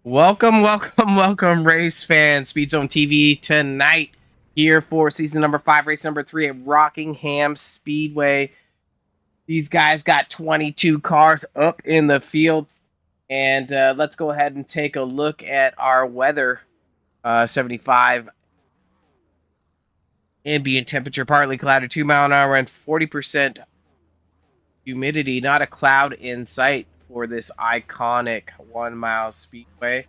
Welcome, welcome, race fans. SpeedZoneTV tonight here for season number 5, race number 3 at Rockingham Speedway. These guys got 22 cars up in the field, and let's go ahead and take a look at our weather. 75 ambient temperature, partly cloudy, 2 mile an hour, and 40% humidity. Not a cloud in sight for this iconic 1 mile speedway.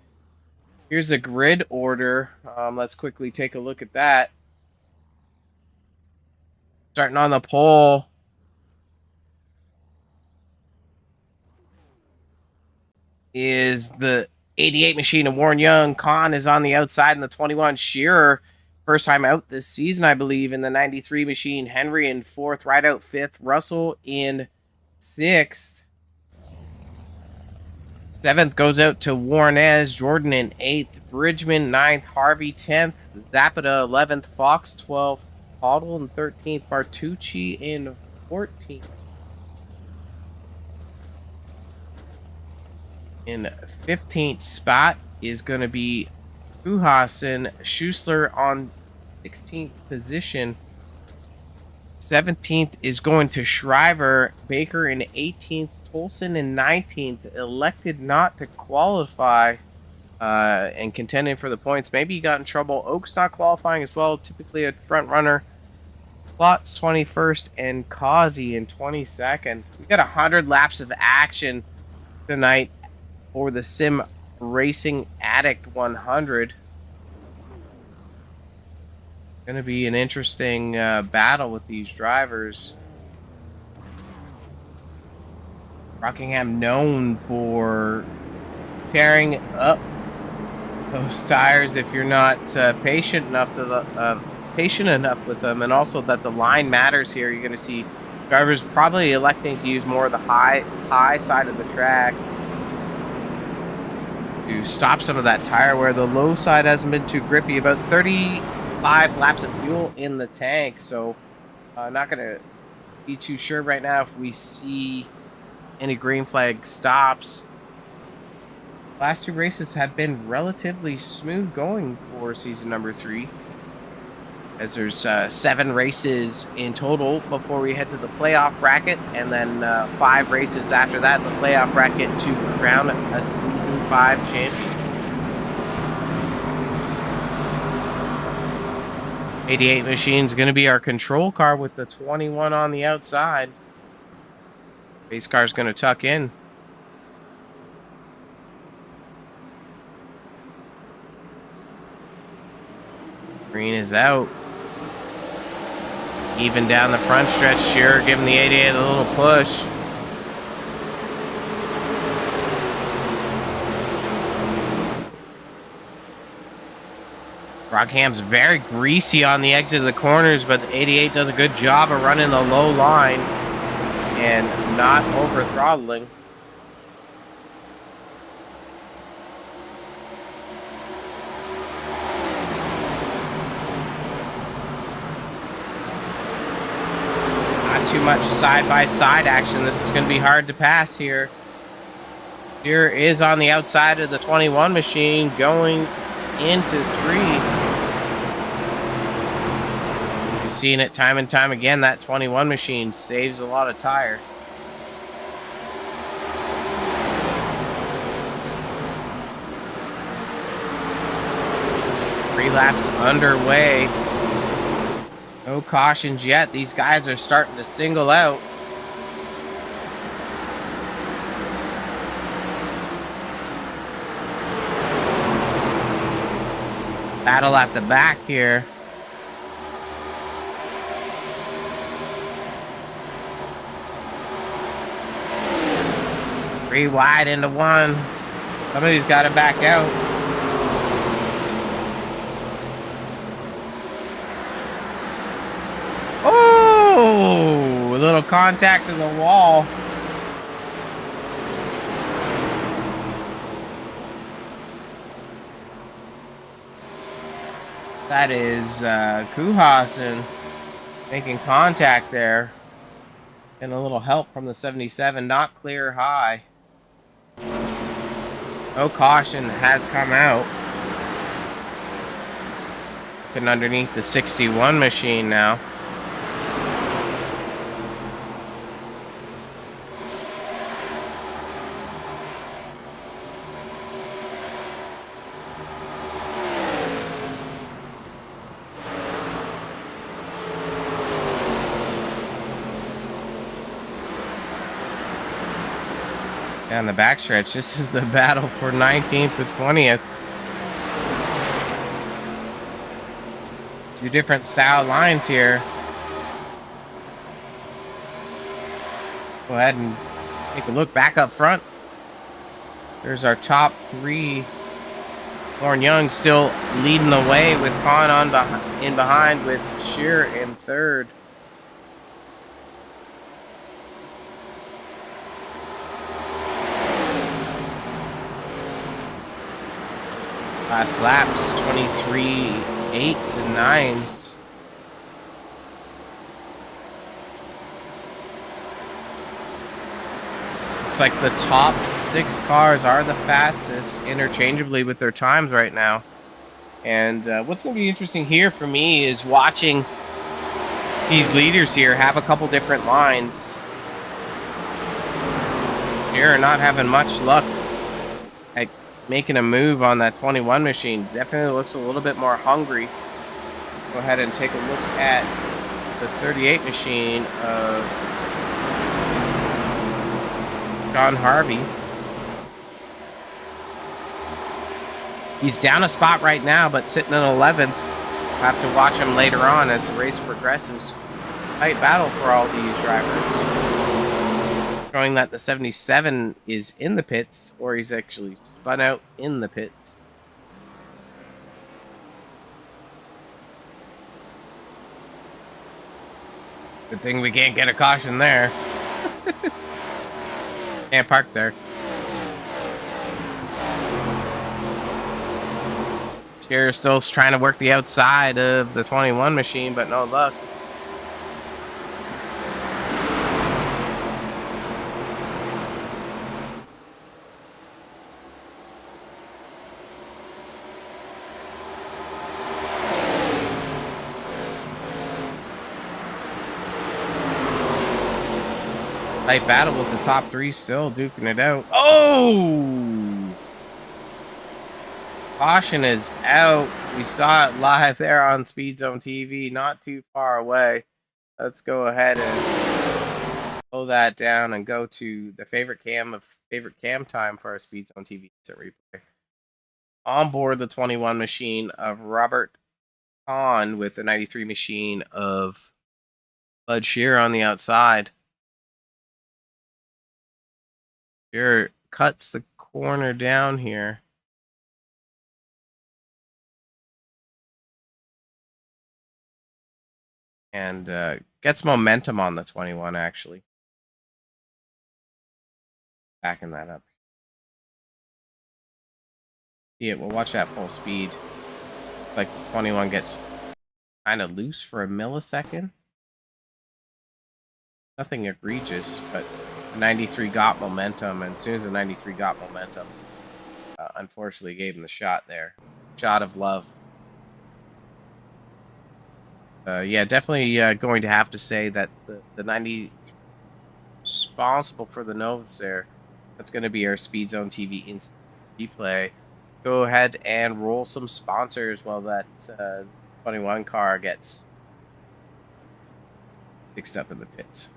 Here's a grid order. Let's quickly take a look at that. Starting on the pole, is the 88 machine of Warren Young. Khan is on the outside in the 21. Shearer, first time out this season, I believe, in the 93 machine. Henry in 4th, right out 5th. Russell in 6th. 7th goes out to Warnez. Jordan in 8th. Bridgman 9th. Harvey 10th. Zapata 11th. Fox 12th. Caudle in 13th. Bartucci in 14th. In 15th spot is going to be Puhasen. Schussler on 16th position. 17th is going to Shriver. Baker in 18th. Tolson in 19th. Elected not to qualify and contending for the points. Maybe he got in trouble. Oak's not qualifying as well. Typically a front runner. Plot's 21st and Causey in 22nd. We got 100 laps of action tonight for the Sim Racing Addict 100. Going to be an interesting battle with these drivers. Rockingham known for tearing up those tires if you're not patient enough with them, and also that the line matters here. You're going to see drivers probably electing to use more of the high side of the track to stop some of that tire wear. The low side hasn't been too grippy. About 35 laps of fuel in the tank, so not going to be too sure right now if we see any green flag stops. Last two races have been relatively smooth going for season number 3, as there's 7 races in total before we head to the playoff bracket, and then 5 races after that in the playoff bracket to crown a season 5 champion. 88 machine's going to be our control car with the 21 on the outside. Base car's going to tuck in. Green is out. Even down the front stretch, Shearer giving the 88 a little push. Rockham's very greasy on the exit of the corners, but the 88 does a good job of running the low line and not over throttling. Too much side-by-side action. This is going to be hard to pass here. Here is on the outside of the 21 machine going into 3. You've seen it time and time again. That 21 machine saves a lot of tire. Three laps underway. No cautions yet. These guys are starting to single out. Battle at the back here. Three wide into one. Somebody's got to back out. Oh, a little contact in the wall. That is Kuhasen making contact there. And a little help from the 77, not clear high. No caution has come out. Looking underneath the 61 machine now. Down the backstretch, this is the battle for 19th to 20th. Two different style lines here. Go ahead and take a look back up front. There's our top 3. Lauren Young still leading the way with Khan in behind, with Shearer in 3rd. Last laps, 23 8s and 9s. Looks like the top 6 cars are the fastest interchangeably with their times right now. And what's going to be interesting here for me is watching these leaders here have a couple different lines. Here, not having much luck at making a move on that 21 machine. Definitely looks a little bit more hungry. Go ahead and take a look at the 38 machine of John Harvey. He's down a spot right now, but sitting in 11th. We'll have to watch them later on as the race progresses. Tight battle for all these drivers. Showing that the 77 is in the pits, or he's actually spun out in the pits. Good thing we can't get a caution there. Can't park there. Shearer still trying to work the outside of the 21 machine, but no luck. Tight battle with the top three still duking it out. Oh! Caution is out. We saw it live there on SpeedZoneTV, not too far away. Let's go ahead and slow that down and go to the favorite cam time for our SpeedZoneTV replay. On board the 21 machine of Robert Kahn with the 93 machine of Bud Shearer on the outside. Shearer cuts the corner down here. And gets momentum on the 21, actually. Backing that up. See it, we'll watch that full speed. Like the 21 gets kind of loose for a millisecond. Nothing egregious, but 93 got momentum, and as soon as the 93 got momentum, unfortunately gave him the shot there. Shot of love. Yeah, definitely going to have to say that the 90 responsible for the notes there. That's going to be our SpeedZoneTV instant replay. Go ahead and roll some sponsors while that 21 car gets fixed up in the pits.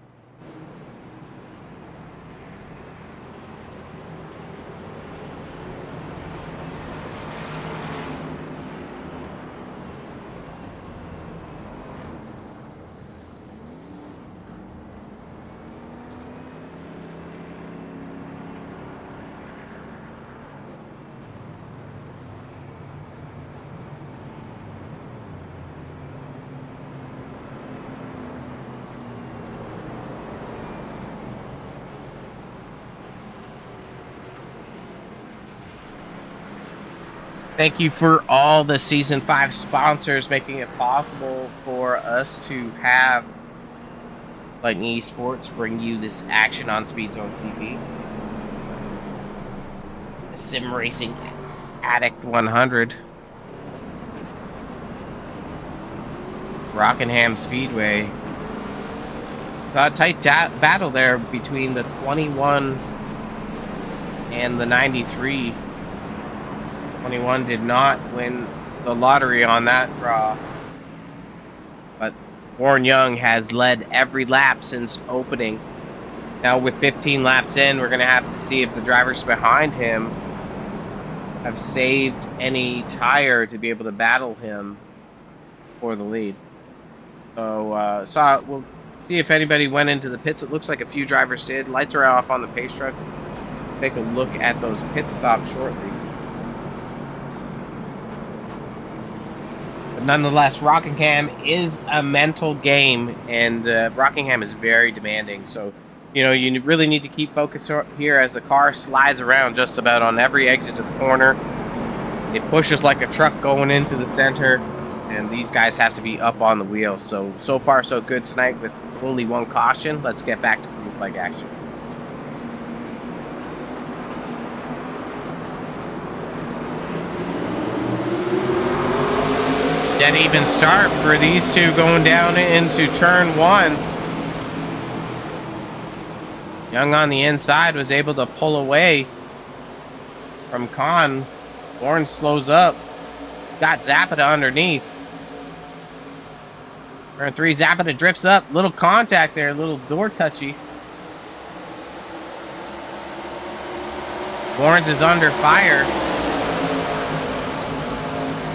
Thank you for all the Season 5 sponsors making it possible for us to have Lightning Esports bring you this action on SpeedZoneTV. Sim Racing Addict 100. Rockingham Speedway. So a tight battle there between the 21 and the 93. 21 did not win the lottery on that draw, but Warren Young has led every lap since opening. Now with 15 laps in, we're going to have to see if the drivers behind him have saved any tire to be able to battle him for the lead. So we'll see if anybody went into the pits. It looks like a few drivers did. Lights are off on the pace truck. Take a look at those pit stops shortly. Nonetheless, Rockingham is a mental game, and Rockingham is very demanding. So, you know, you really need to keep focus here as the car slides around just about on every exit of the corner. It pushes like a truck going into the center, and these guys have to be up on the wheel. So far, so good tonight with only one caution. Let's get back to green flag action. Dead even start for these two going down into turn one. Young on the inside was able to pull away from Kahn. Warren slows up. He's got Zapata underneath. Turn three, Zapata drifts up. Little contact there, little door touchy. Warren's is under fire.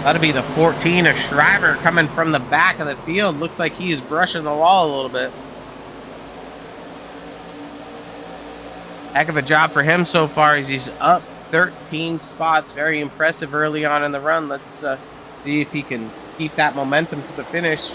That'll be the 14 of Shriver coming from the back of the field. Looks like he's brushing the wall a little bit. Heck of a job for him so far as he's up 13 spots. Very impressive early on in the run. Let's see if he can keep that momentum to the finish.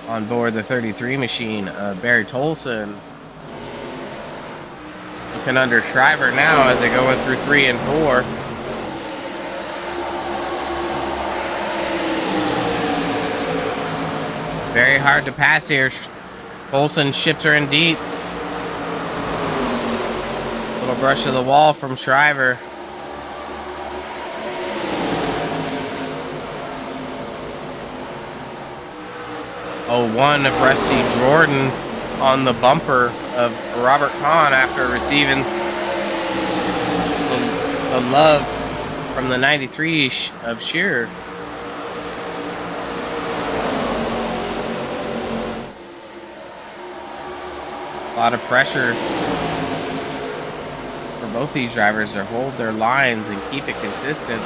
On board the 33 machine, Barry Tolson. Looking under Shriver now as they go in through 3 and 4. Very hard to pass here. Tolson ships her in deep. Little brush of the wall from Shriver. Oh, one of Rusty Jordan on the bumper of Robert Kahn after receiving the love from the 93 of Shearer. A lot of pressure for both these drivers to hold their lines and keep it consistent.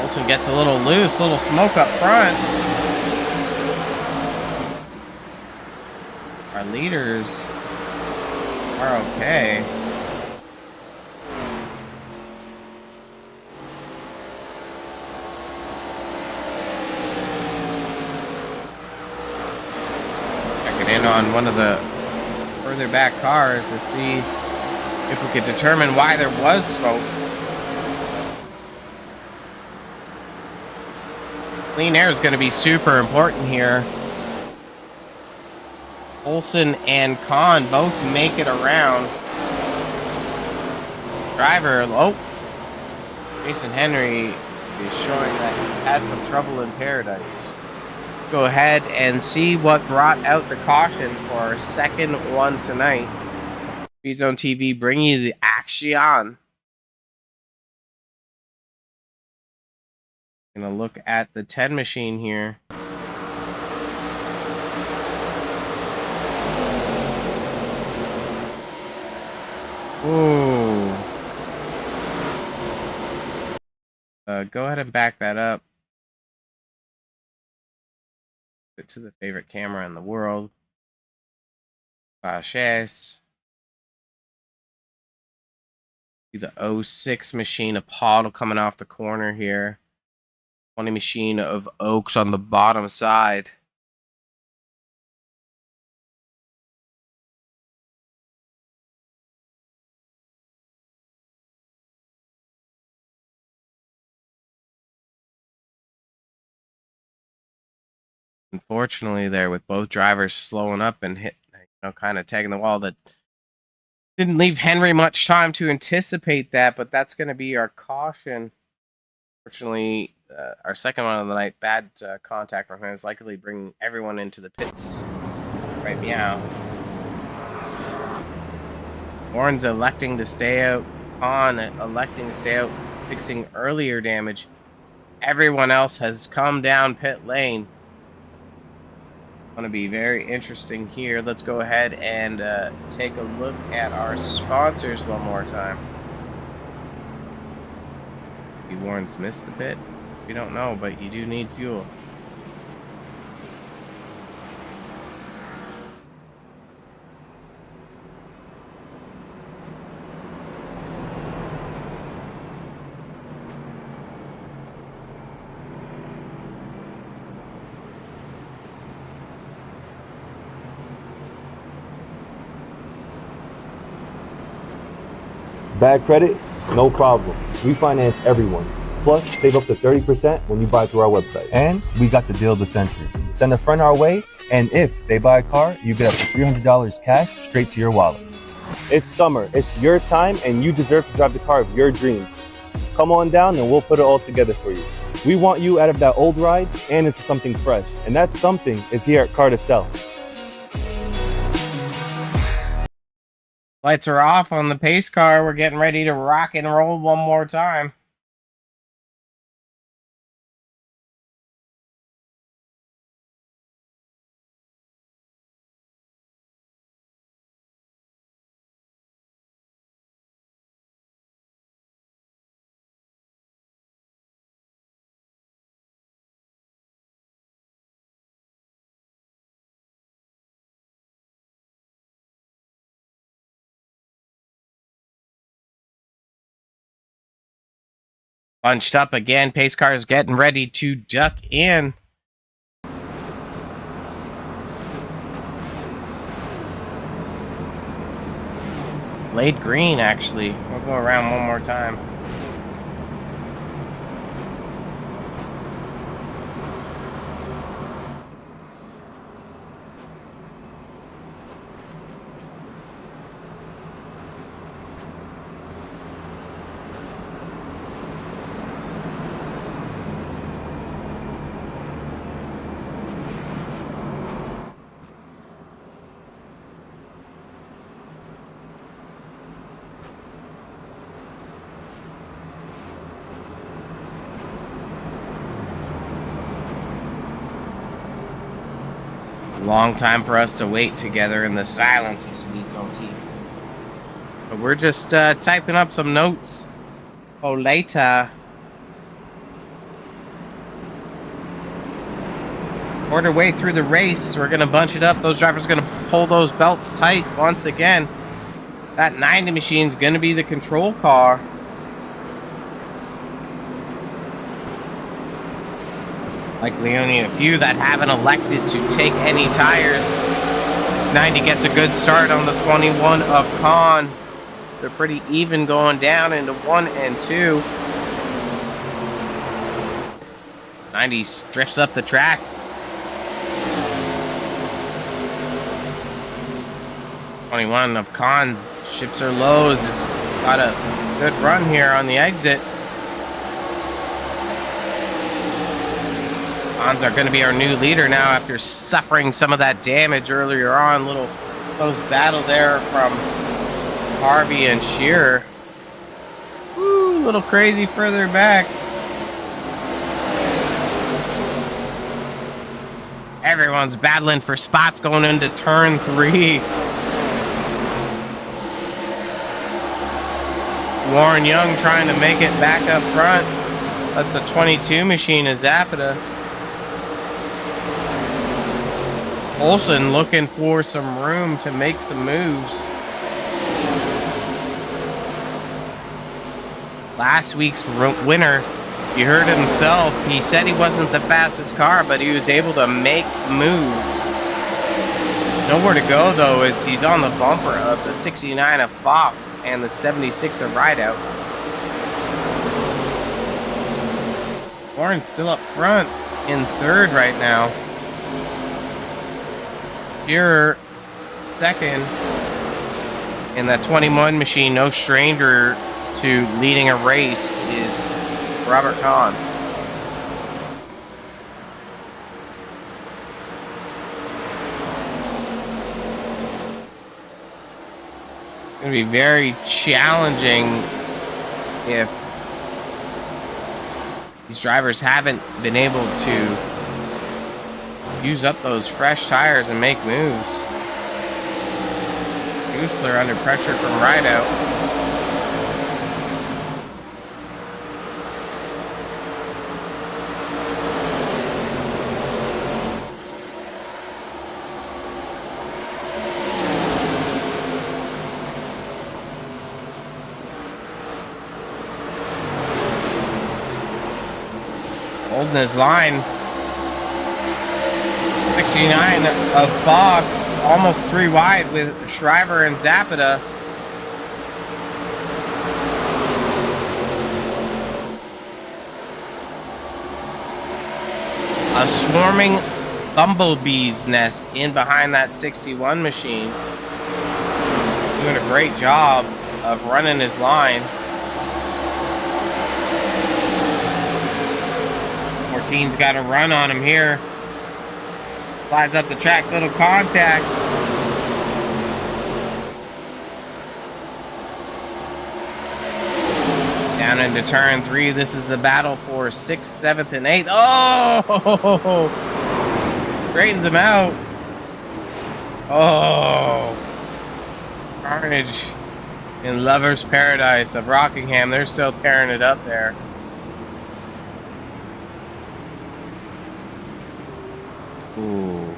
Olsen gets a little loose, little smoke up front. Our leaders are okay. Checking in on one of the further back cars to see if we could determine why there was smoke. Clean air is going to be super important here. Olsen and Kahn both make it around. Driver, oh, Jason Henry is showing that he's had some trouble in paradise. Let's go ahead and see what brought out the caution for our second one tonight. SpeedZoneTV bringing you the action. Gonna look at the 10 machine here. Ooh. Go ahead and back that up. Put to the favorite camera in the world. Chase. See the 06 machine of Poddle coming off the corner here. 20 machine of Oaks on the bottom side. Unfortunately, there with both drivers slowing up and hit, kind of tagging the wall, that didn't leave Henry much time to anticipate that, but that's going to be our caution. Fortunately, our second one of the night, bad contact from him is likely bringing everyone into the pits right meow. Warren's electing to stay out. Kahn electing to stay out, fixing earlier damage. Everyone else has come down pit lane. Going to be very interesting here. Let's go ahead and take a look at our sponsors one more time. Warren's missed the pit. We don't know, but you do need fuel. Bad credit? No problem. We finance everyone. Plus, save up to 30% when you buy through our website. And we got the deal of the century. Send a friend our way, and if they buy a car, you get up to $300 cash straight to your wallet. It's summer. It's your time, and you deserve to drive the car of your dreams. Come on down, and we'll put it all together for you. We want you out of that old ride and into something fresh. And that something is here at Car to Sell. Lights are off on the pace car. We're getting ready to rock and roll one more time. Bunched up again. Pace car is getting ready to duck in. Blade green, actually. We'll go around one more time. Long time for us to wait together in the silence of SpeedZoneTV. But we're just typing up some notes for later. Quarter way through the race, we're going to bunch it up. Those drivers are going to pull those belts tight once again. That 90 machine is going to be the control car. Likely only a few that haven't elected to take any tires. 90 gets a good start on the 21 of Con. They're pretty even going down into 1 and 2. 90 drifts up the track. '21 of Con's ships her lows. It's got a good run here on the exit. Cons are going to be our new leader now after suffering some of that damage earlier on. Little close battle there from Harvey and Shearer. Woo, a little crazy further back. Everyone's battling for spots going into turn 3. Warren Young trying to make it back up front. That's a 22 machine of Zapata. Olsen looking for some room to make some moves. Last week's winner, you heard himself. He said he wasn't the fastest car, but he was able to make moves. Nowhere to go, though. He's on the bumper of the 69 of Fox and the 76 of Rideout. Warren's still up front in third right now. Shearer second in that 21 machine. No stranger to leading a race is Robert Kahn. It's going to be very challenging if these drivers haven't been able to use up those fresh tires and make moves. Goosler under pressure from Rideout. Holding his line. 69 of Fox, almost 3 wide with Shriver and Zapata. A swarming bumblebee's nest in behind that 61 machine. Doing a great job of running his line. 14's got a run on him here. Slides up the track, little contact. Down into turn 3. This is the battle for 6th, 7th, and 8th. Oh! Straightens him out. Oh! Carnage in Lover's Paradise of Rockingham. They're still tearing it up there. Ooh.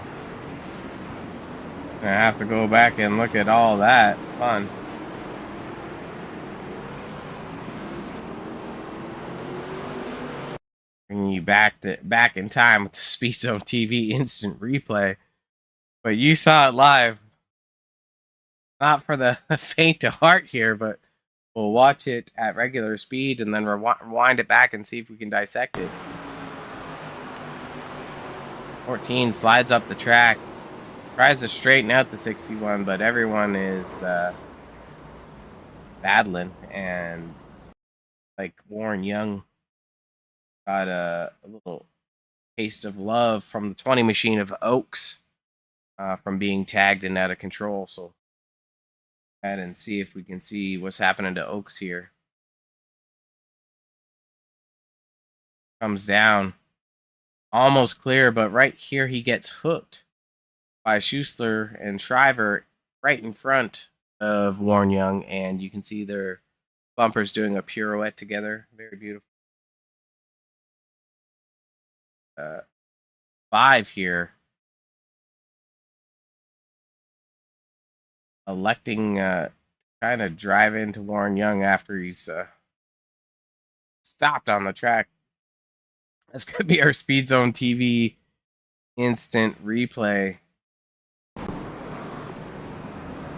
I have to go back and look at all that. Fun. you back in time with the SpeedZoneTV instant replay. But you saw it live. Not for the faint of heart here, but we'll watch it at regular speed and then rewind it back and see if we can dissect it. 14 slides up the track. Tries to straighten out the 61, but everyone is battling. And like Warren Young got a little taste of love from the 20 machine of Oaks from being tagged and out of control. So ahead and see if we can see what's happening to Oaks here. Comes down. Almost clear, but right here he gets hooked by Schussler and Shriver right in front of Warren Young, and you can see their bumpers doing a pirouette together. Very beautiful. 5 here. Electing kind of drive into Warren Young after he's stopped on the track. This could be our SpeedZoneTV instant replay.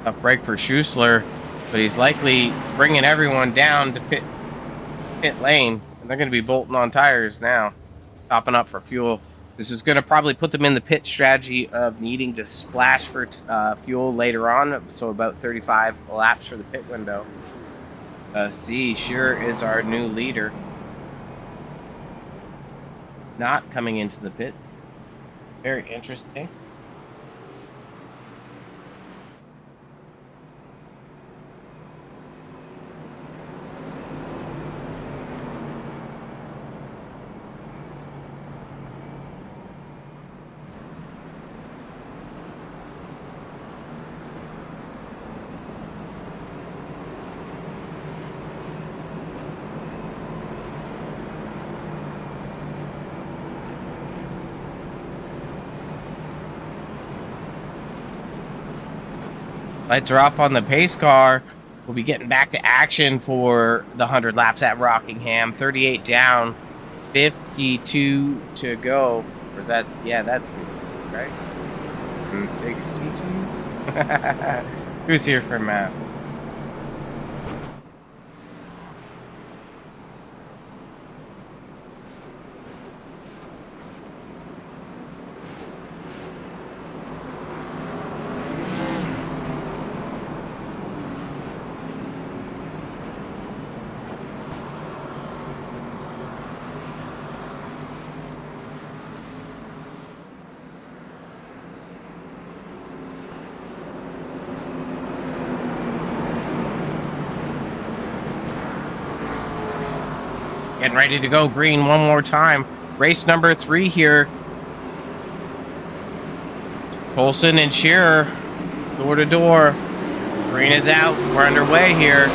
Tough break for Schussler, but he's likely bringing everyone down to pit lane. And they're going to be bolting on tires now, topping up for fuel. This is going to probably put them in the pit strategy of needing to splash for fuel later on, so about 35 laps for the pit window. C, Shearer is our new leader. Not coming into the pits. Very interesting. Lights are off on the pace car. We'll be getting back to action for the 100 laps at Rockingham. 38 down, 52 to go. Or is that? Yeah, that's right. 62. Who's here for math? Getting ready to go green one more time. Race number 3 here. Colson and Shearer, door to door. Green is out. We're underway here.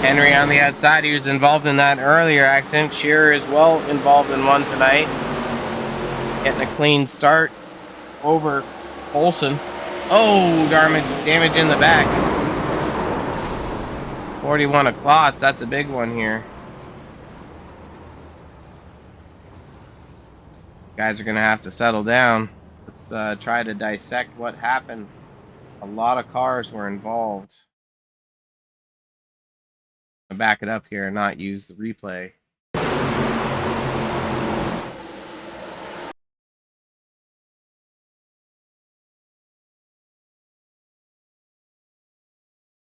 Henry on the outside. He was involved in that earlier accident. Shearer is well involved in one tonight. Getting a clean start over Colson. Oh, damage in the back. 41 of Klotz, that's a big one here. Guys are going to have to settle down. Let's try to dissect what happened. A lot of cars were involved. I'll back it up here and not use the replay.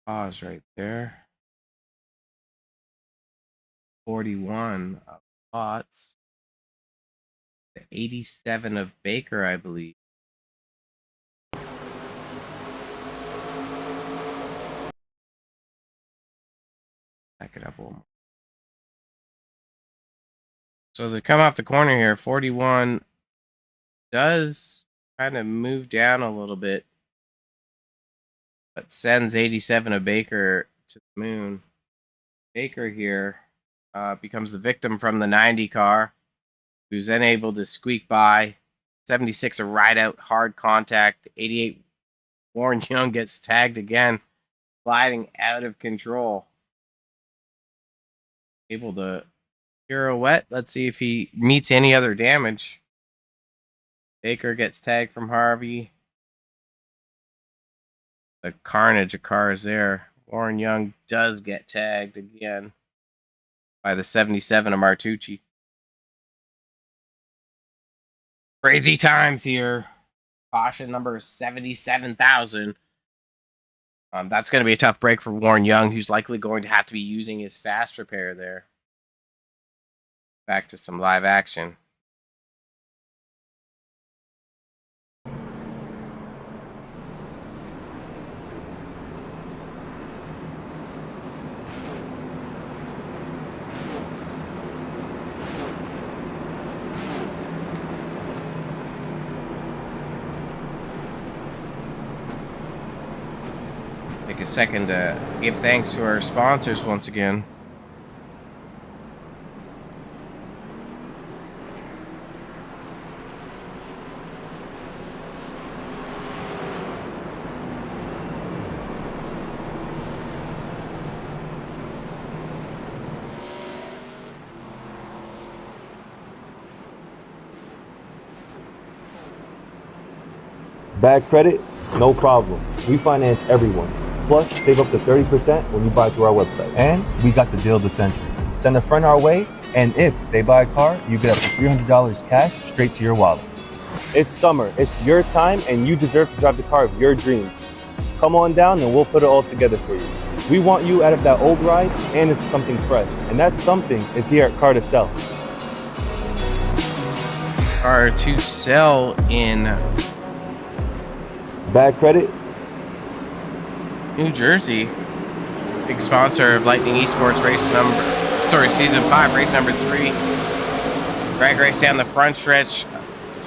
Pause right there. 41 of Klotz. The 87 of Baker, I believe. Back it up a little more. So as they come off the corner here, 41 does kind of move down a little bit, but sends 87 of Baker to the moon. Baker here becomes the victim from the 90 car, who's then able to squeak by. 76 a ride out, hard contact. 88 Warren Young gets tagged again, gliding out of control. Able to pirouette. Let's see if he meets any other damage. Baker gets tagged from Harvey. The carnage of cars there. Warren Young does get tagged again by the 77 of Martucci. Crazy times here. Caution number 77,000. That's going to be a tough break for Warren Young, who's likely going to have to be using his fast repair there. Back to some live action. Take a second to give thanks to our sponsors once again. Bad credit? No problem. We finance everyone. Plus, save up to 30% when you buy through our website. And we got the deal of the century. Send a friend our way, and if they buy a car, you get up to $300 cash straight to your wallet. It's summer, it's your time, and you deserve to drive the car of your dreams. Come on down and we'll put it all together for you. We want you out of that old ride and into something fresh. And that something is here at Car to Sell. Car to Sell in Bad credit? New Jersey. Big sponsor of Lightning Esports season 5, race number 3. Drag race down the front stretch.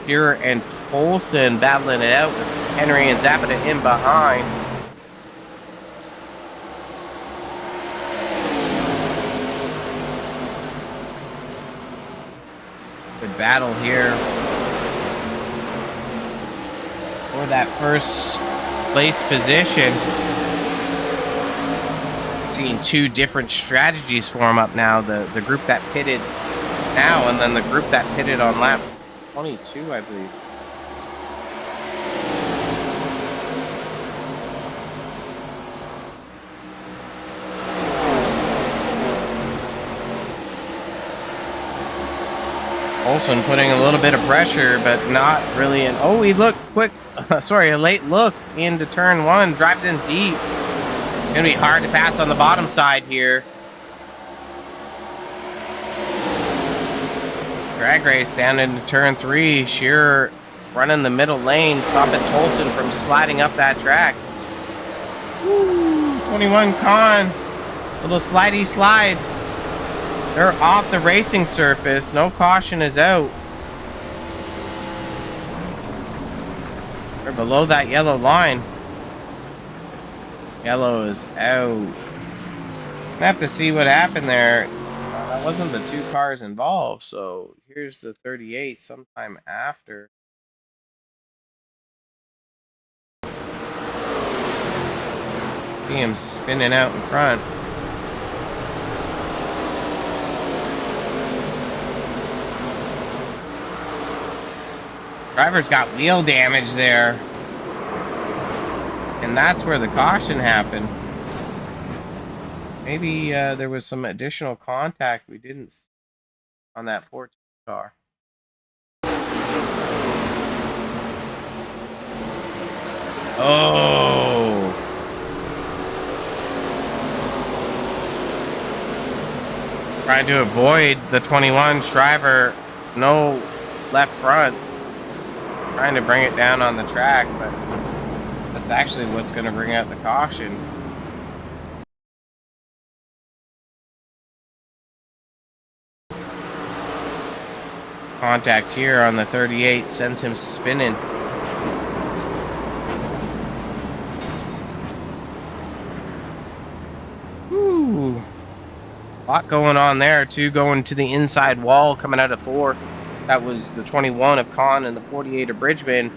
Shearer and Tolson battling it out with Henry and Zapata in behind. Good battle here for that first place position. Seeing two different strategies form up now. The group that pitted now, and then the group that pitted on lap 22, I believe. Olsen putting a little bit of pressure, but not really. Oh, he looked quick. Sorry, a late look into turn 1. Drives in deep. Gonna be hard to pass on the bottom side here. Drag race down into turn 3. Shearer running the middle lane, stopping Tolson from sliding up that track. Woo, 21 Con. Little slidey slide. They're off the racing surface. No caution is out. They're below that yellow line. Yellow is out. I have to see what happened there. That wasn't the two cars involved, so here's the 38 sometime after. See him spinning out in front. Driver's got wheel damage there. And that's where the caution happened. Maybe there was some additional contact we didn't see on that 14 car. Oh! Trying to avoid the 21 driver. No left front. Trying to bring it down on the track, but that's actually what's going to bring out the caution. Contact here on the 38 sends him spinning. Ooh. A lot going on there, too. Going to the inside wall, coming out of 4. That was the 21 of Kahn and the 48 of Bridgman.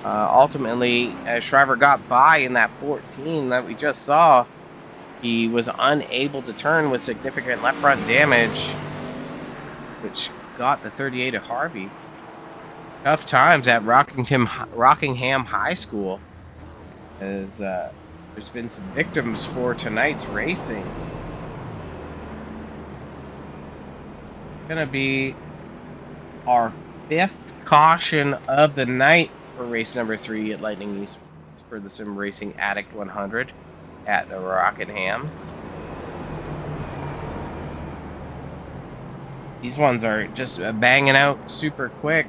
Ultimately, as Shriver got by in that 14 that we just saw, he was unable to turn with significant left front damage. which got the 38 of Harvey. Tough times at Rockingham High School, as there's been some victims for tonight's racing. Gonna be our 5th caution of the night for race number 3 at Lightning Esports for the Sim Racing Addict 100 at the Rockinghams. These ones are just banging out super quick.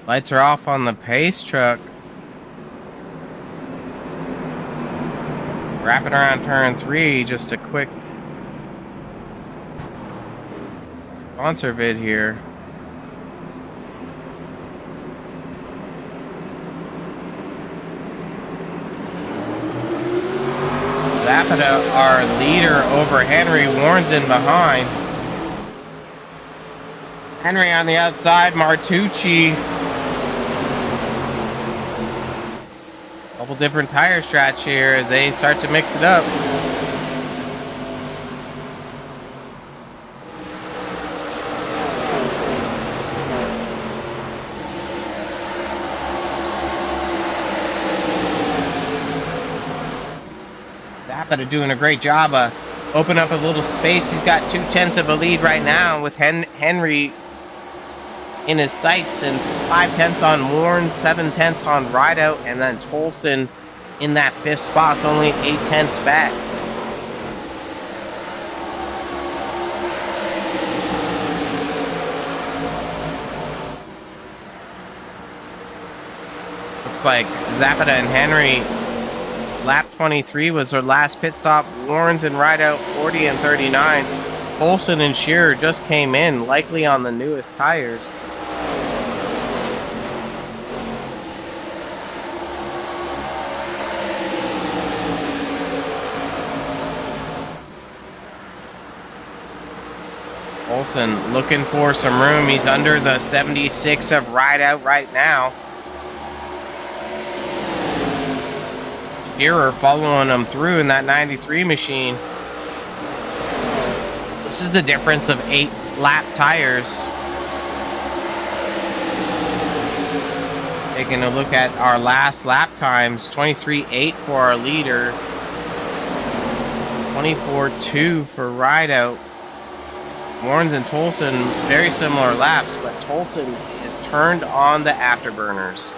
Lights are off on the pace truck. Wrapping around turn 3, just a quick sponsor vid here. Zapata, our leader over Henry, Warren's in behind. Henry on the outside, Martucci. Couple different tire strats here as they start to mix it up. Zapata doing a great job of opening up a little space. He's got 2/10 of a lead right now with Henry in his sights, and 5/10 on Warren, 7/10 on Rideout, and then Tolson in that 5th spot. It's only 8/10 back. Looks like Zapata and Henry, lap 23 was their last pit stop. Warren's and Rideout 40 and 39. Tolson and Shearer just came in, likely on the newest tires. Olsen looking for some room. He's under the 76 of Rideout right now. Shearer following him through in that 93 machine. This is the difference of 8 lap tires. Taking a look at our last lap times, 23.8 for our leader, 24.2 for Rideout. Warrens and Tolson, very similar laps, but Tolson is turned on the afterburners.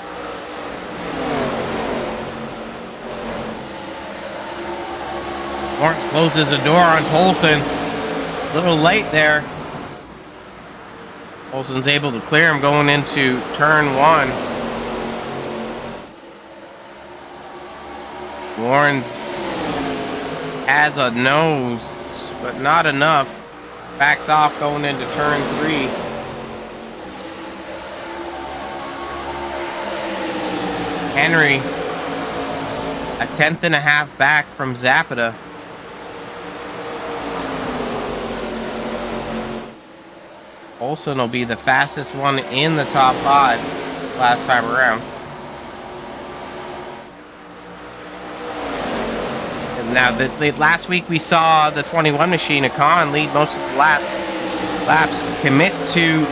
Warrens closes the door on Tolson. A little late there. Tolson's able to clear him going into turn 1. Warrens has a nose, but not enough. Backs off going into turn 3. Henry, a 1/10.5 back from Zapata. Olsen will be the fastest one in the top 5 last time around. Now, last week we saw the 21 machine, Akan, lead most of the laps, commit to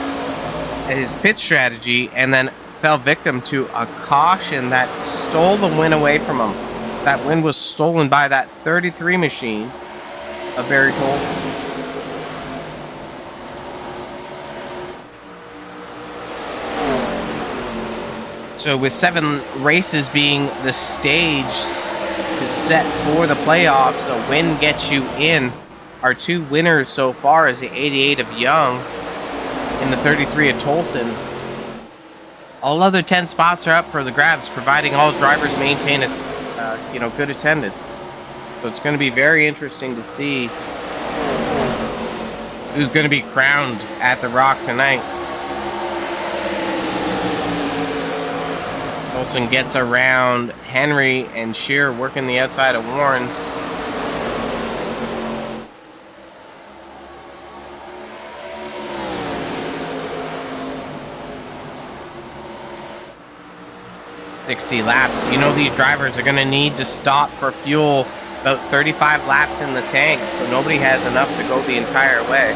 his pit strategy, and then fell victim to a caution that stole the win away from him. That win was stolen by that 33 machine of Barry Tolson. So with 7 races being the stage to set for the playoffs, a win gets you in. Our 2 winners so far is the 88 of Young and the 33 of Tolson. All other 10 spots are up for the grabs, providing all drivers maintain a good attendance. So it's going to be very interesting to see who's going to be crowned at the Rock tonight. Olsen gets around Henry and Shearer working the outside of Warren's. $60 laps. You know these drivers are going to need to stop for fuel about 35 laps in the tank, so nobody has enough to go the entire way.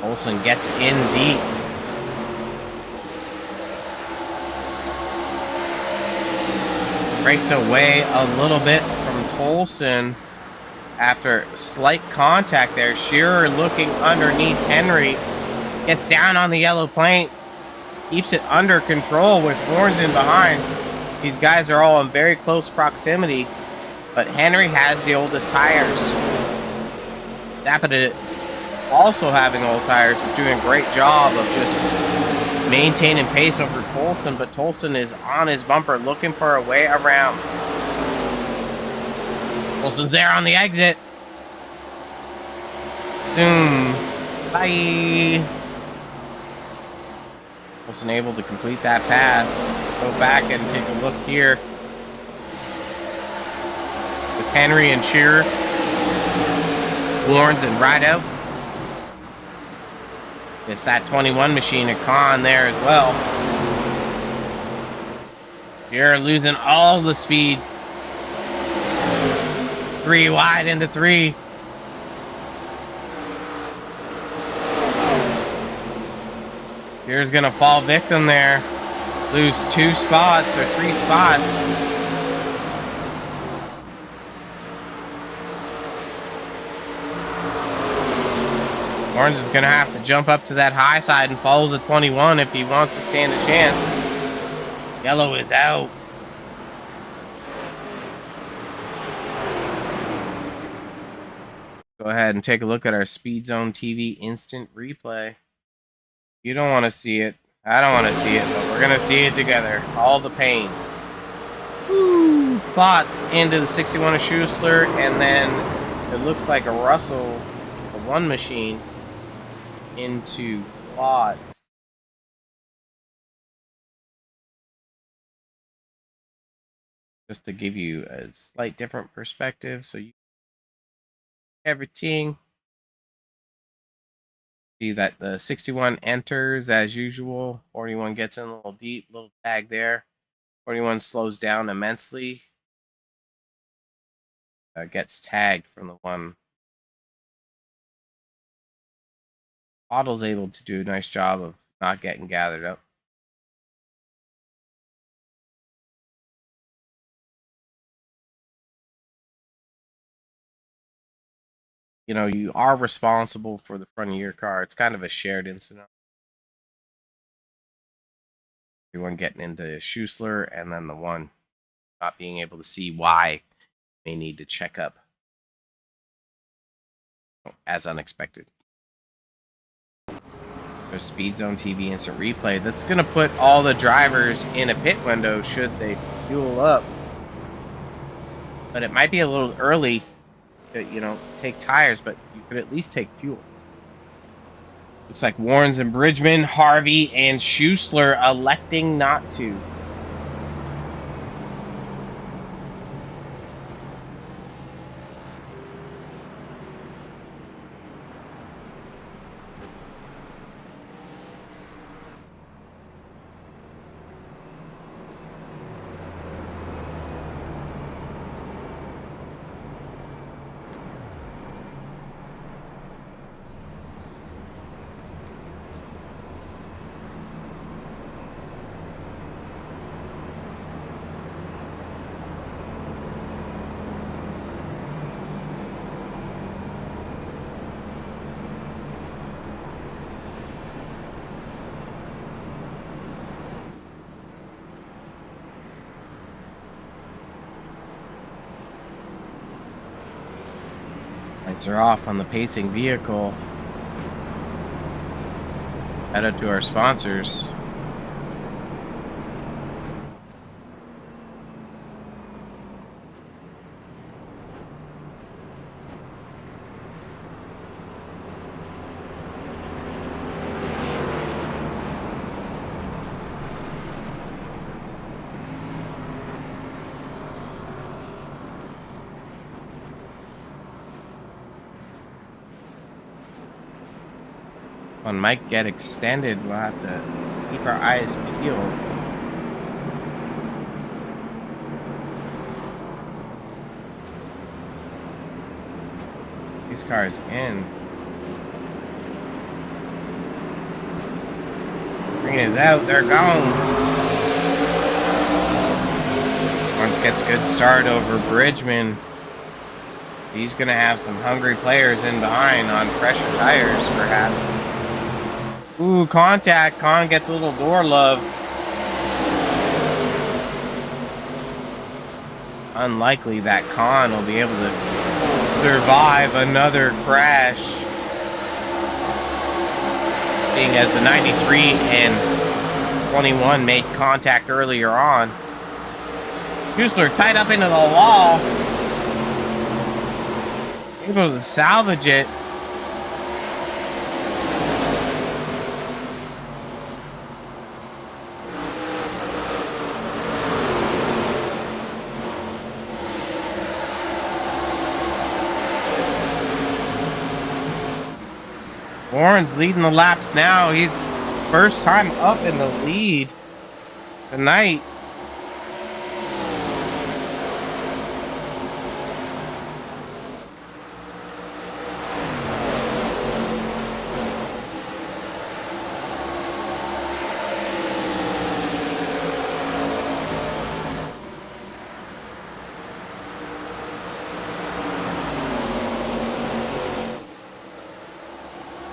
Olsen gets in deep. Breaks away a little bit from Tolson after slight contact there. Shearer looking underneath Henry. Gets down on the yellow paint. Keeps it under control with Warren's in behind. These guys are all in very close proximity, but Henry has the oldest tires. Zapata, also having old tires, is doing a great job of just maintaining pace over Tolson, but Tolson is on his bumper looking for a way around. Tolson's there on the exit. Boom. Bye. Tolson able to complete that pass. Go back and take a look here with Henry and Shearer. Warren's and Rideout. With that 21 machine, a con there as well. You're losing all the speed. 3 wide into 3. Here's gonna fall victim there. Lose 2 spots or 3 spots. Orange is going to have to jump up to that high side and follow the 21 if he wants to stand a chance. Yellow is out. Go ahead and take a look at our SpeedZoneTV instant replay. You don't want to see it. I don't want to see it, but we're going to see it together. All the pain. Woo! Plots into the 61 of Schuessler, and then it looks like a Russell, the 1 machine, into plots. Just to give you a slight different perspective, so you everything. See that the 61 enters as usual. 41 gets in a little deep, little tag there. 41 slows down immensely. Gets tagged from the 1. Otto's able to do a nice job of not getting gathered up. You know, you are responsible for the front of your car. It's kind of a shared incident. Everyone getting into Schuessler, and then the 1 not being able to see why they need to check up as unexpected. There's SpeedZoneTV instant replay. That's going to put all the drivers in a pit window should they fuel up. But it might be a little early to, take tires, but you could at least take fuel. Looks like Warren's and Bridgman, Harvey, and Schuessler electing not to. Are off on the pacing vehicle. Head out to our sponsors. One might get extended. We'll have to keep our eyes peeled. These cars in. Bring it out. They're gone. Once gets a good start over Bridgman. He's going to have some hungry players in behind on pressure tires, perhaps. Ooh, contact. Con gets a little door love. Unlikely that Con will be able to survive another crash. Being as the 93 and 21 made contact earlier on. Schuessler tied up into the wall. Able to salvage it. Warren's leading the laps now. He's first time up in the lead tonight.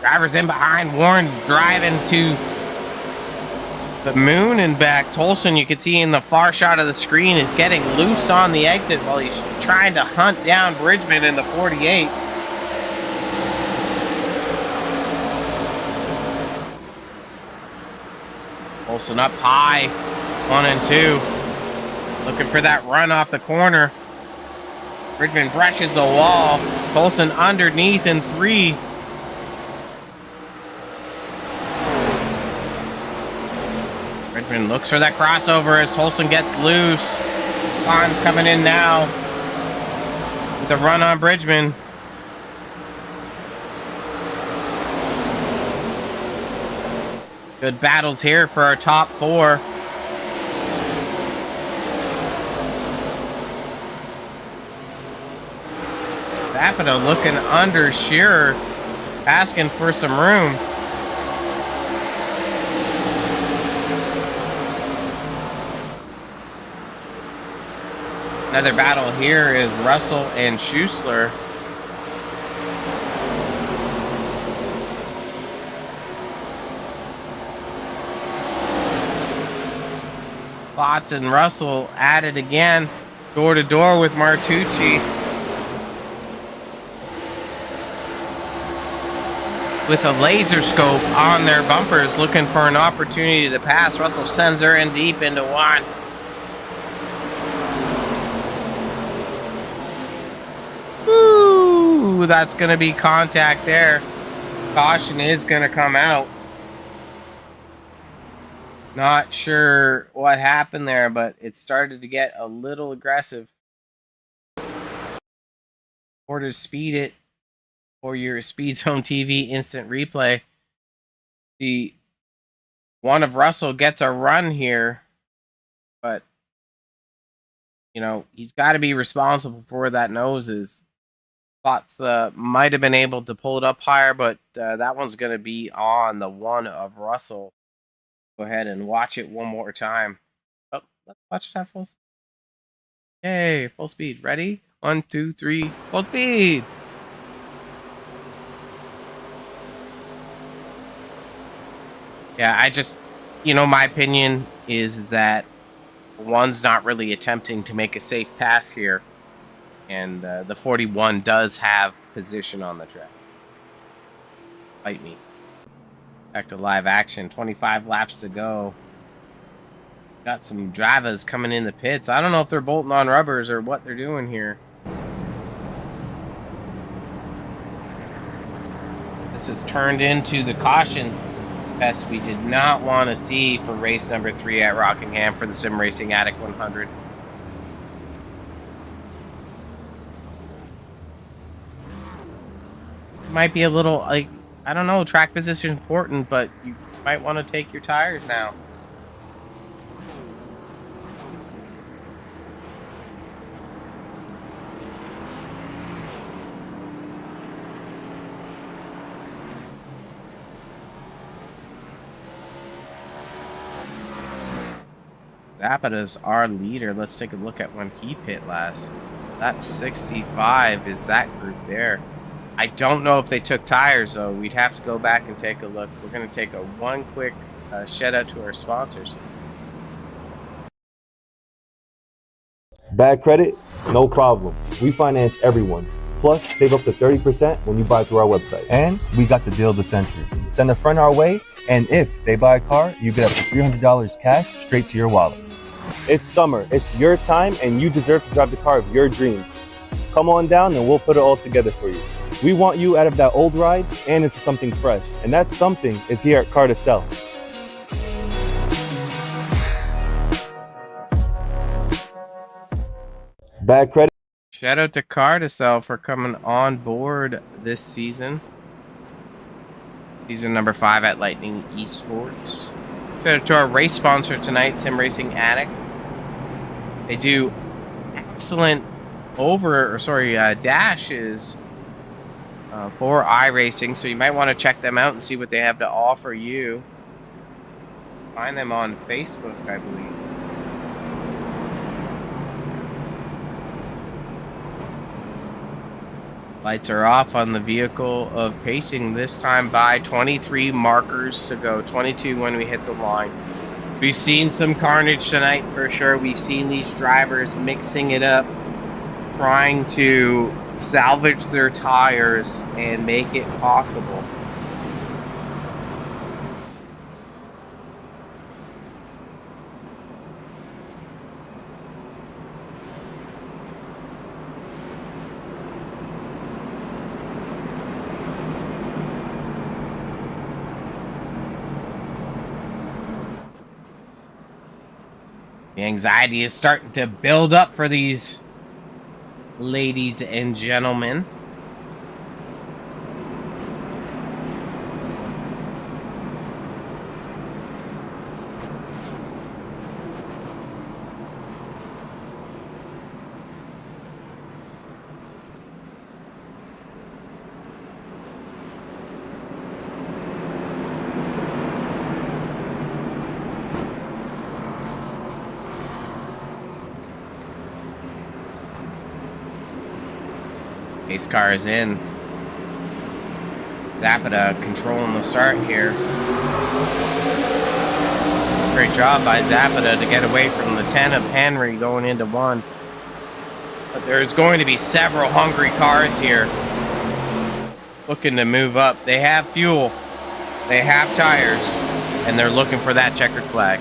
Drivers in behind. Warren's driving to the moon and back. Tolson, you can see in the far shot of the screen, is getting loose on the exit while he's trying to hunt down Bridgman in the 48. Tolson up high, 1 and 2. Looking for that run off the corner. Bridgman brushes the wall. Tolson underneath in 3. Bridgman looks for that crossover as Tolson gets loose. Con's coming in now with the run on Bridgman. Good battles here for our top 4. Zapata looking under Shearer, asking for some room. Another battle here is Russell and Schuessler. Potts and Russell at it again, door to door with Martucci. With a laser scope on their bumpers, looking for an opportunity to pass. Russell sends her in deep into 1. Ooh, that's going to be contact there. Caution is going to come out. Not sure what happened there, but it started to get a little aggressive. Or to speed it for your SpeedZoneTV instant replay. The one of Russell gets a run here, but you know, he's got to be responsible for where that nose is. Potts might have been able to pull it up higher, but that one's going to be on the one of Russell. Go ahead and watch it one more time. Oh, let's watch it at full speed. Yay, full speed. Ready? 1, 2, 3, full speed. Yeah, I just, you know, my opinion is that one's not really attempting to make a safe pass here. And the 41 does have position on the track. Fight me. Back to live action. 25 laps to go. Got some drivers coming in the pits. I don't know if they're bolting on rubbers or what they're doing here. This has turned into the caution test we did not want to see for race number 3 at Rockingham for the Sim Racing Attic 100. Might be a little, like, I don't know, track position is important, but you might want to take your tires now. Zapata's our leader. Let's take a look at when he pit last. Lap 65 is that group there. I don't know if they took tires, though. We'd have to go back and take a look. We're going to take one quick shout out to our sponsors. Bad credit? No problem. We finance everyone. Plus, save up to 30% when you buy through our website. And we got the deal of the century. Send a friend our way, and if they buy a car, you get up to $300 cash straight to your wallet. It's summer. It's your time, and you deserve to drive the car of your dreams. Come on down, and we'll put it all together for you. We want you out of that old ride and into something fresh. And that something is here at Car to Sell. Bad credit. Shout out to Car to Sell for coming on board this season. Season number 5 at Lightning Esports. Shout out to our race sponsor tonight, Sim Racing Attic. They do excellent dashes for iRacing, so you might want to check them out and see what they have to offer you. Find them on Facebook, I believe. Lights are off on the vehicle of pacing, this time by 23 markers to go, 22 when we hit the line. We've seen some carnage tonight for sure. We've seen these drivers mixing it up, trying to salvage their tires and make it possible. The anxiety is starting to build up for these ladies and gentlemen. Pace car is in. Zapata controlling the start here. Great job by Zapata to get away from the 10 of Henry going into 1. But there's going to be several hungry cars here looking to move up. They have fuel, they have tires, and they're looking for that checkered flag.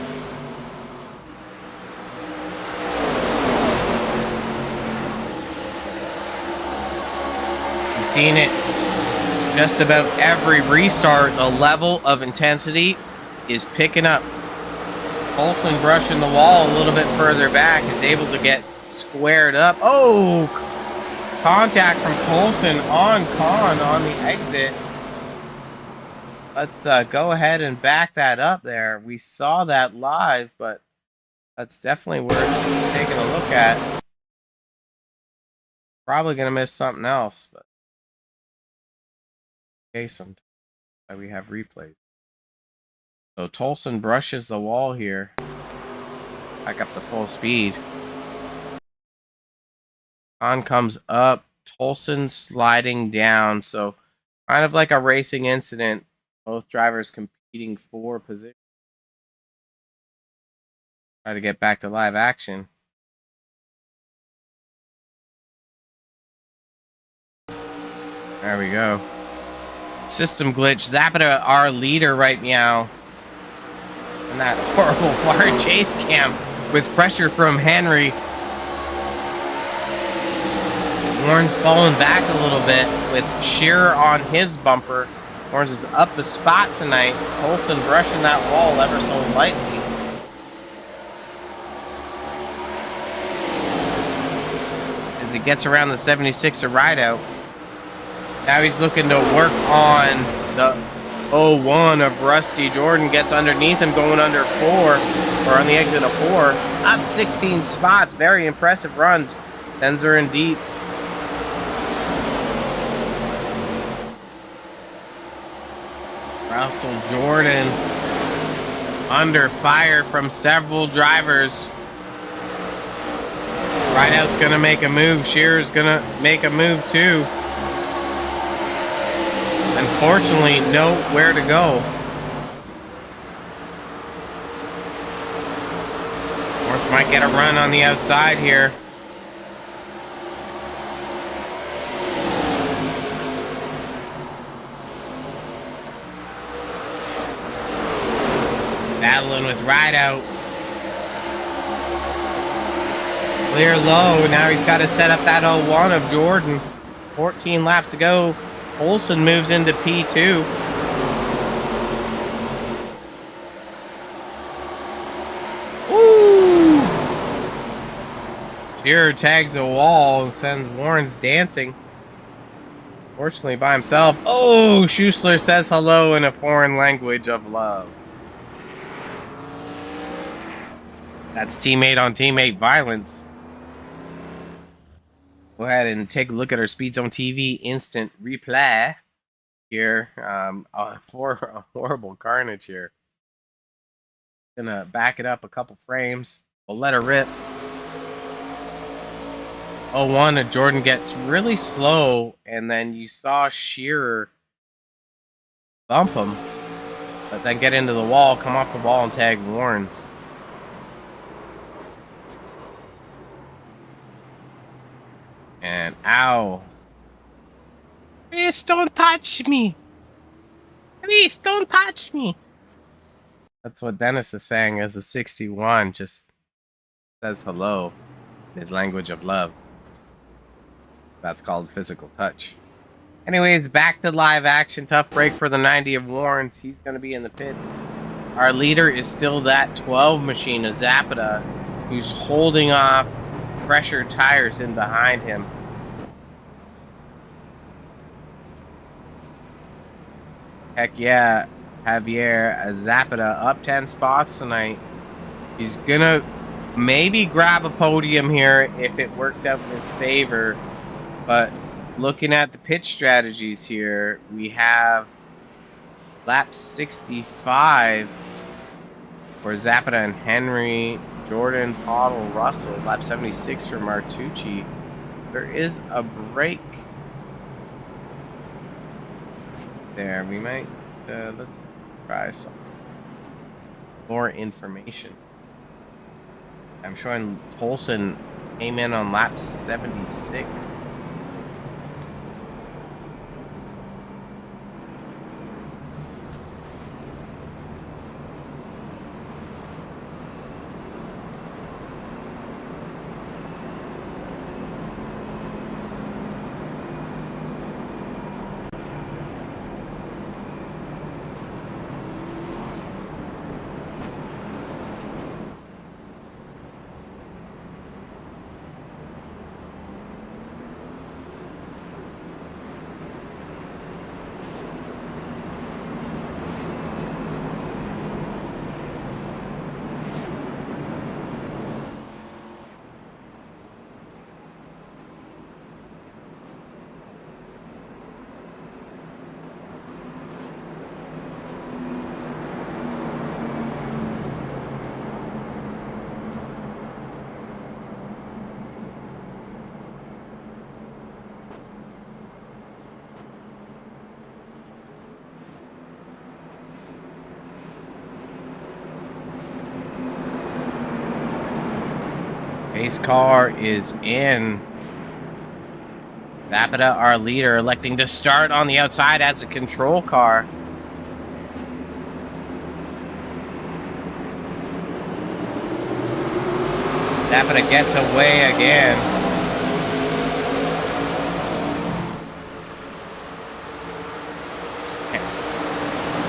Seen it just about every restart. The level of intensity is picking up. Olsen brushing the wall a little bit further back is able to get squared up. Oh, contact from Colson on Con on the exit. Let's go ahead and back that up there. We saw that live, but that's definitely worth taking a look at. Probably gonna miss something else, but sometimes we have replays. So Tolson brushes the wall here. Back up to full speed. On comes up. Tolson sliding down. So kind of like a racing incident. Both drivers competing for position. Try to get back to live action. There we go. System glitch. Zapata, our leader right now. And that horrible far chase cam with pressure from Henry. Warren's falling back a little bit with Shearer on his bumper. Warren's is up a spot tonight. Tolson brushing that wall ever so lightly. As he gets around the 76 to ride out. Now he's looking to work on the 01 of Rusty. Jordan gets underneath him, going under 4, or on the exit of 4. Up 16 spots. Very impressive runs. Denzer in deep. Russell Jordan under fire from several drivers. Rideout's going to make a move. Shearer's going to make a move too. Unfortunately, nowhere to go. Lawrence might get a run on the outside here. Battling with Rideout. Clear low. Now he's got to set up that 01 of Jordan. 14 laps to go. Olsen moves into P2. Woo! Shearer tags a wall and sends Warren's dancing. Fortunately by himself. Oh, Schuessler says hello in a foreign language of love. That's teammate on teammate violence. Go ahead and take a look at our SpeedZoneTV instant replay here for a horrible carnage here. Gonna back it up a couple frames. We'll let her rip. 01, Jordan gets really slow, and then you saw Shearer bump him, but then get into the wall, come off the wall, and tag Warrens. And ow. Please don't touch me. Please don't touch me. That's what Dennis is saying as a 61. Just says hello in his language of love. That's called physical touch. Anyways, back to live action. Tough break for the 90 of Warrens. He's going to be in the pits. Our leader is still that 12 machine of Zapata, who's holding off pressure tires in behind him. Heck yeah, Javier Zapata up 10 spots tonight. He's gonna maybe grab a podium here if it works out in his favor. But looking at the pitch strategies here, we have lap 65 for Zapata and Henry, Jordan, Pottle, Russell. Lap 76 for Martucci. There is a break there. We might let's try some more information. I'm showing Tolson came in on lap 76. Pace car is in. Zapata, our leader, electing to start on the outside as a control car. Zapata gets away again.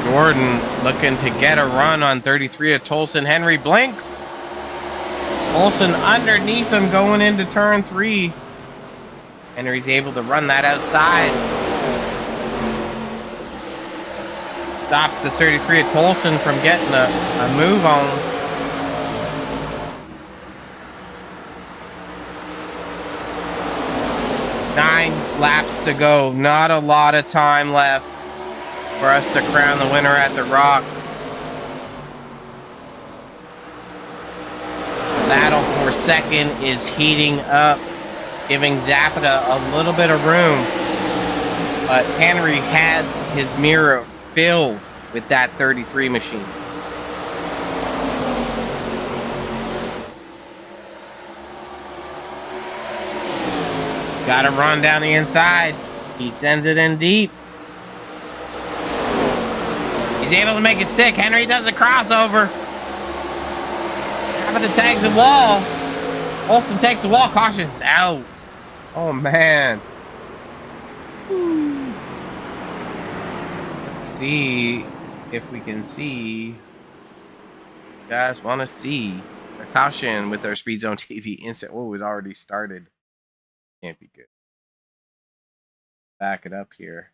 Jordan looking to get a run on 33 of Tolson. Henry blinks. Tolson underneath him going into turn 3. Henry's able to run that outside. Stops the 33 of Tolson from getting a move on. Nine laps to go. Not a lot of time left for us to crown the winner at the Rock. The battle for second is heating up, giving Zapata a little bit of room. But Henry has his mirror filled with that 33 machine. Got to run down the inside. He sends it in deep. He's able to make it stick. Henry does a crossover. Zapata tags the wall. Olsen takes the wall. Cautions out. Oh, man. Let's see if we can see. You guys want to see a caution with our SpeedZoneTV instant. Oh, it already started. Can't be good. Back it up here.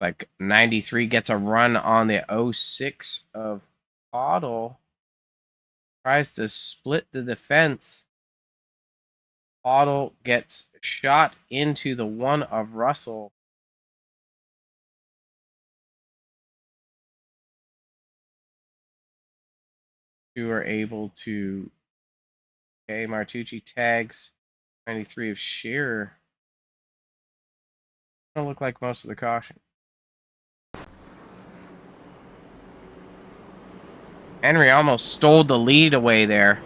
Like 93 gets a run on the 06 of Otto. Tries to split the defense. Otto gets shot into the 1 of Russell. Two are able to. Okay, Martucci tags 93 of Shearer. Don't look like most of the caution. Henry almost stole the lead away there.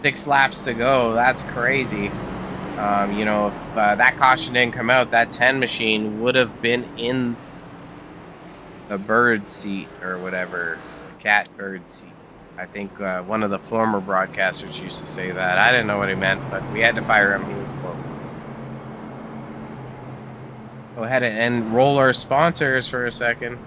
6 laps to go. That's crazy. You know, if that caution didn't come out, that 10 machine would have been in the bird seat or whatever. Cat bird seat. I think one of the former broadcasters used to say that. I didn't know what he meant, but we had to fire him. He was woke. Go ahead and roll our sponsors for a second.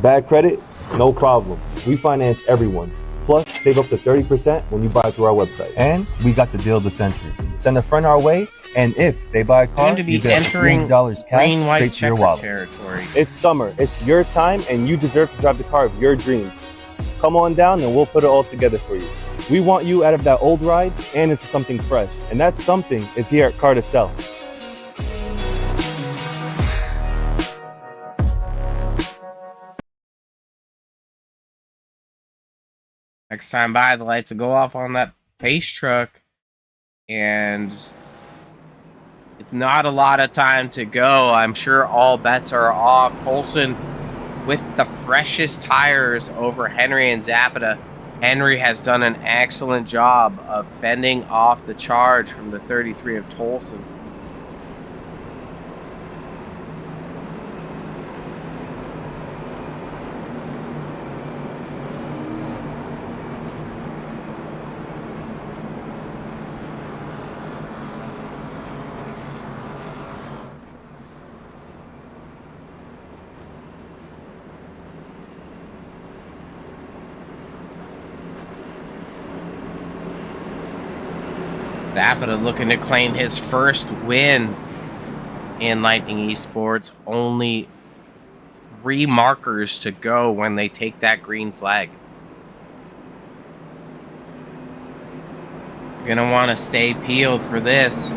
Bad credit? No problem. We finance everyone. Plus, save up to 30% when you buy through our website. And we got the deal of the century. Send a friend our way, and if they buy a car, you get $300 cash straight to your wallet. Territory. It's summer. It's your time, and you deserve to drive the car of your dreams. Come on down, and we'll put it all together for you. We want you out of that old ride and into something fresh. And that something is here at Car to Sell. Next time by, the lights will go off on that pace truck. And it's not a lot of time to go. I'm sure all bets are off. Tolson with the freshest tires over Henry and Zapata. Henry has done an excellent job of fending off the charge from the 33 of Tolson. Zapata looking to claim his first win in Lightning Esports. Only 3 markers to go when they take that green flag. Gonna want to stay peeled for this.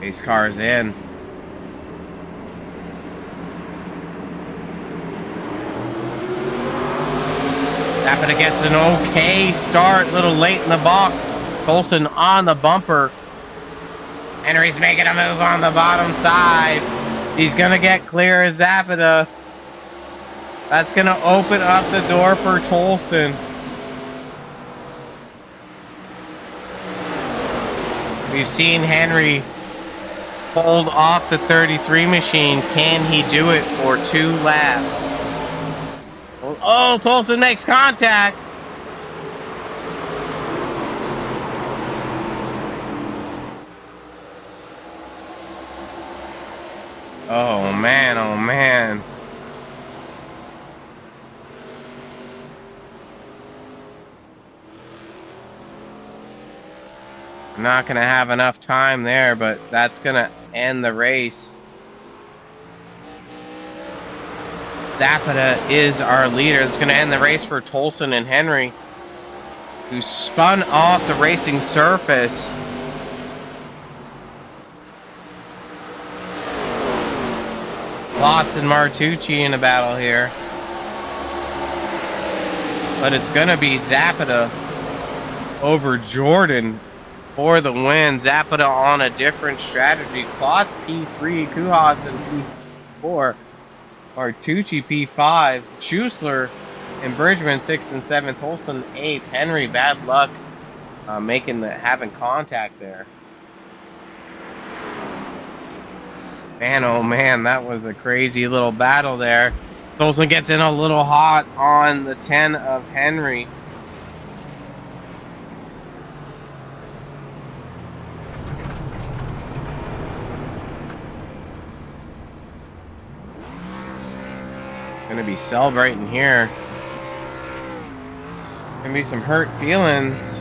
Pace car's in. Zapata gets an okay start, a little late in the box. Colson on the bumper. Henry's making a move on the bottom side. He's going to get clear as Zapata. That's going to open up the door for Tolson. We've seen Henry hold off the 33 machine. Can he do it for 2 laps? Oh, Tolson makes contact. Oh, man. Oh, man. Not going to have enough time there, but that's going to end the race. Zapata is our leader. It's going to end the race for Tolson and Henry, who spun off the racing surface. Lotz and Martucci in a battle here. But it's going to be Zapata over Jordan for the win. Zapata on a different strategy. Klotz P3, Kuhas and P4. Martucci P5, Schuessler and Bridgman 6th and 7th, Tolson 8th, Henry bad luck having contact there. Man, oh man, that was a crazy little battle there. Tolson gets in a little hot on the 10 of Henry. Gonna be celebrating here. Gonna be some hurt feelings.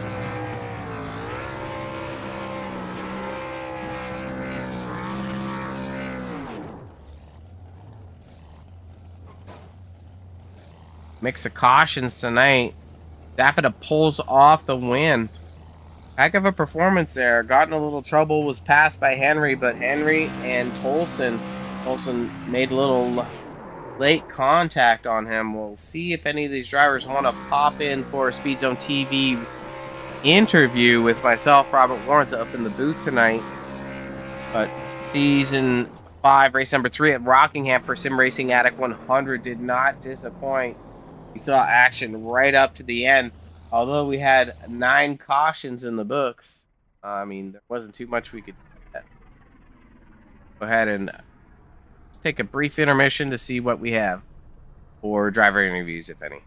Mix of cautions tonight. Zapata pulls off the win. Heck of a performance there. Got in a little trouble, was passed by Henry, but Henry and Tolson made a little late contact on him. We'll see if any of these drivers want to pop in for a SpeedZoneTV interview with myself, Robert Lawrence, up in the booth tonight. But season 5, race number 3 at Rockingham for Sim Racing Attic 100 did not disappoint. We saw action right up to the end. Although we had 9 cautions in the books, I mean, there wasn't too much we could do. Go ahead and let's take a brief intermission to see what we have for driver interviews, if any.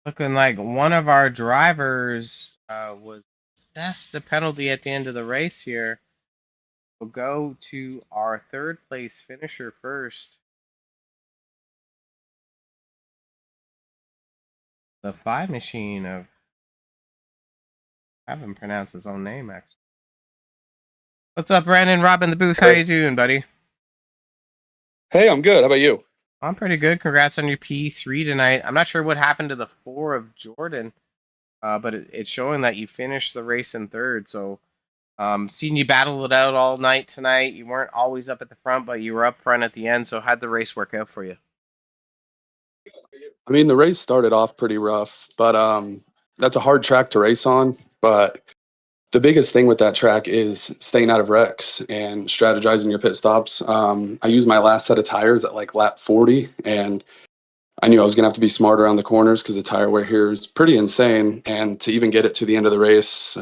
Looking like one of our drivers was assessed a penalty at the end of the race here. We'll go to our 3rd place finisher first. The 5 machine of... I haven't pronounced his own name, actually. What's up, Brandon? Rob in the booth. How you doing, buddy? Hey, I'm good. How about you? I'm pretty good. Congrats on your P3 tonight. I'm not sure what happened to the 4 of Jordan, but it's showing that you finished the race in 3rd. So, seeing you battle it out all night tonight. You weren't always up at the front, but you were up front at the end. So, how'd the race work out for you? I mean, the race started off pretty rough, but that's a hard track to race on. But the biggest thing with that track is staying out of wrecks and strategizing your pit stops. I used my last set of tires at like lap 40, and I knew I was going to have to be smart around the corners because the tire wear here is pretty insane. And to even get it to the end of the race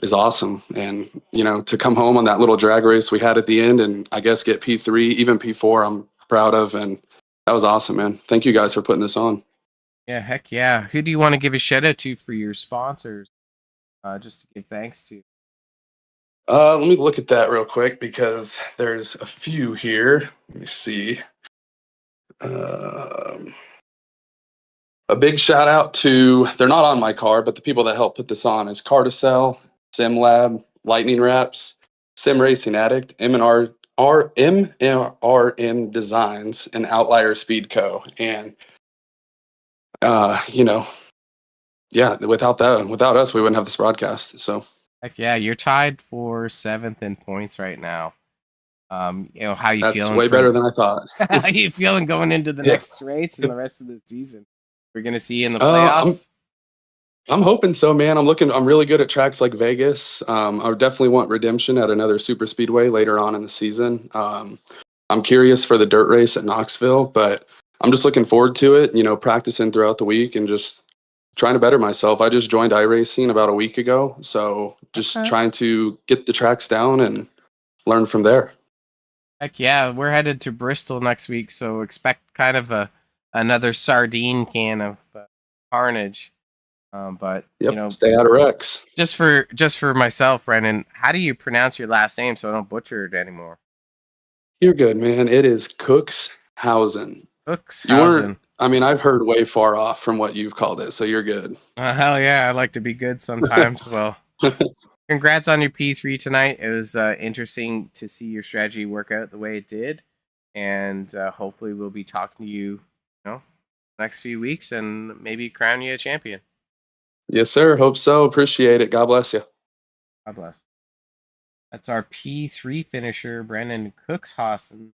is awesome. And, you know, to come home on that little drag race we had at the end and I guess get P3, even P4, I'm proud of. And that was awesome, man. Thank you guys for putting this on. Yeah, heck yeah. Who do you want to give a shout out to for your sponsors? Just to give thanks to. Let me look at that real quick because there's a few here. Let me see. Um, a big shout out to, they're not on my car, but the people that helped put this on is Carticel, SimLab, Lightning Wraps, Sim Racing Addict, MRM Designs, and Outlier Speed Co. And, you know, yeah, without us, we wouldn't have this broadcast. So, Heck yeah, you're tied for 7th in points right now. You know, how you that's feeling? way better than I thought. How you feeling going into the Yeah. next race and the rest of the season? We're gonna see you in the I'm playoffs. I'm hoping so, man. I'm really good at tracks like Vegas. I would definitely want redemption at another super speedway later on in the season. I'm curious for the dirt race at Knoxville, but I'm just looking forward to it, you know, practicing throughout the week and just trying to better myself. I just joined iRacing about a week ago, so just Okay. trying to get the tracks down and learn from there. Heck yeah, we're headed to Bristol next week, so expect kind of another sardine can of carnage. But Yep, you know, stay out of wrecks. just for myself, Brendan, how do you pronounce your last name so I don't butcher it anymore? You're good, man. It is Cookshausen. You weren't, Cookshausen. I mean, I've heard way far off from what you've called it, so you're good. Hell yeah, I like to be good sometimes. Well, congrats on your P3 tonight. It was interesting to see your strategy work out the way it did, and hopefully we'll be talking to you, next few weeks and maybe crown you a champion. Yes, sir. Hope so. Appreciate it. God bless you. God bless. That's our P3 finisher, Brandon Cookshausen.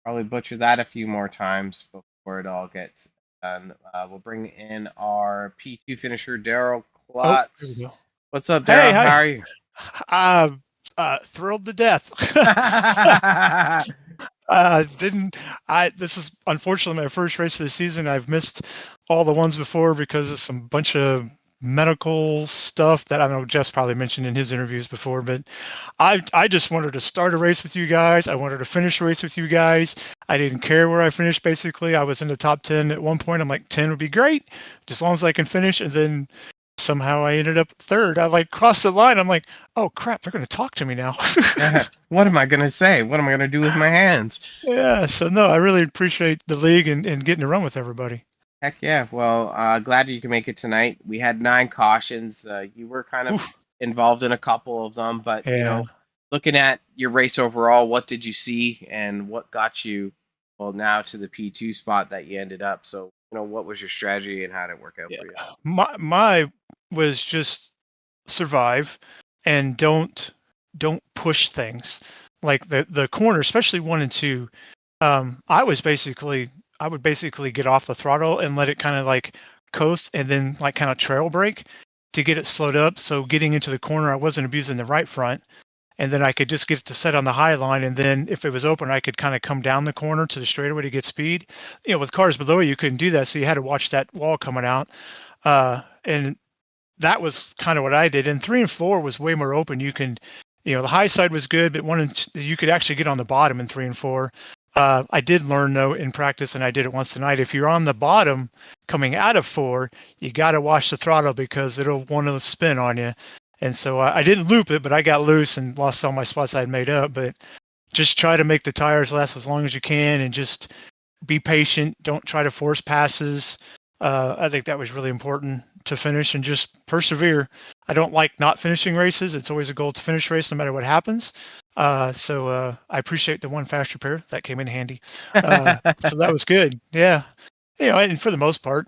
Probably butcher that a few more times before it all gets done. We'll bring in our P2 finisher, Daryl Klotz. There we go. What's up, Hey, Daryl? hi. How are you? I'm thrilled to death. This is unfortunately my first race of the season. I've missed all the ones before because of some bunch of medical stuff that I know Jeff's probably mentioned in his interviews before, but I just wanted to start a race with you guys. I wanted to finish a race with you guys. I didn't care where I finished, basically. I was in the top 10 at one point. I'm like, 10 would be great, just as long as I can finish. And then somehow I ended up third. I crossed the line. I'm like, oh crap, they're going to talk to me now. What am I going to say? What am I going to do with my hands? Yeah, so no, I really appreciate the league and getting to run with everybody. Heck yeah. Well, glad you can make it tonight. We had 9 cautions. You were kind of involved in a couple of them, but, Yeah. looking at your race overall, what did you see and what got you, now to the P2 spot that you ended up? So, what was your strategy and how did it work out for you? My was just survive and don't push things. Like the corner, especially 1 and 2. I would basically get off the throttle and let it kind of like coast and then like kind of trail brake to get it slowed up. So getting into the corner, I wasn't abusing the right front. And then I could just get it to set on the high line. And then if it was open, I could kind of come down the corner to the straightaway to get speed. With cars below you couldn't do that. So you had to watch that wall coming out. And that was kind of what I did. And 3 and 4 was way more open. You can, the high side was good, but 1 and 2, you could actually get on the bottom in 3 and 4. I did learn though in practice, and I did it once tonight. If you're on the bottom coming out of 4, you got to watch the throttle because it'll want to spin on you. And so I didn't loop it, but I got loose and lost all my spots I had made up. But just try to make the tires last as long as you can and just be patient. Don't try to force passes. I think that was really important to finish and just persevere. I don't like not finishing races. It's always a goal to finish race no matter what happens. So I appreciate the 1 fast repair. That came in handy. So that was good. Yeah. And for the most part,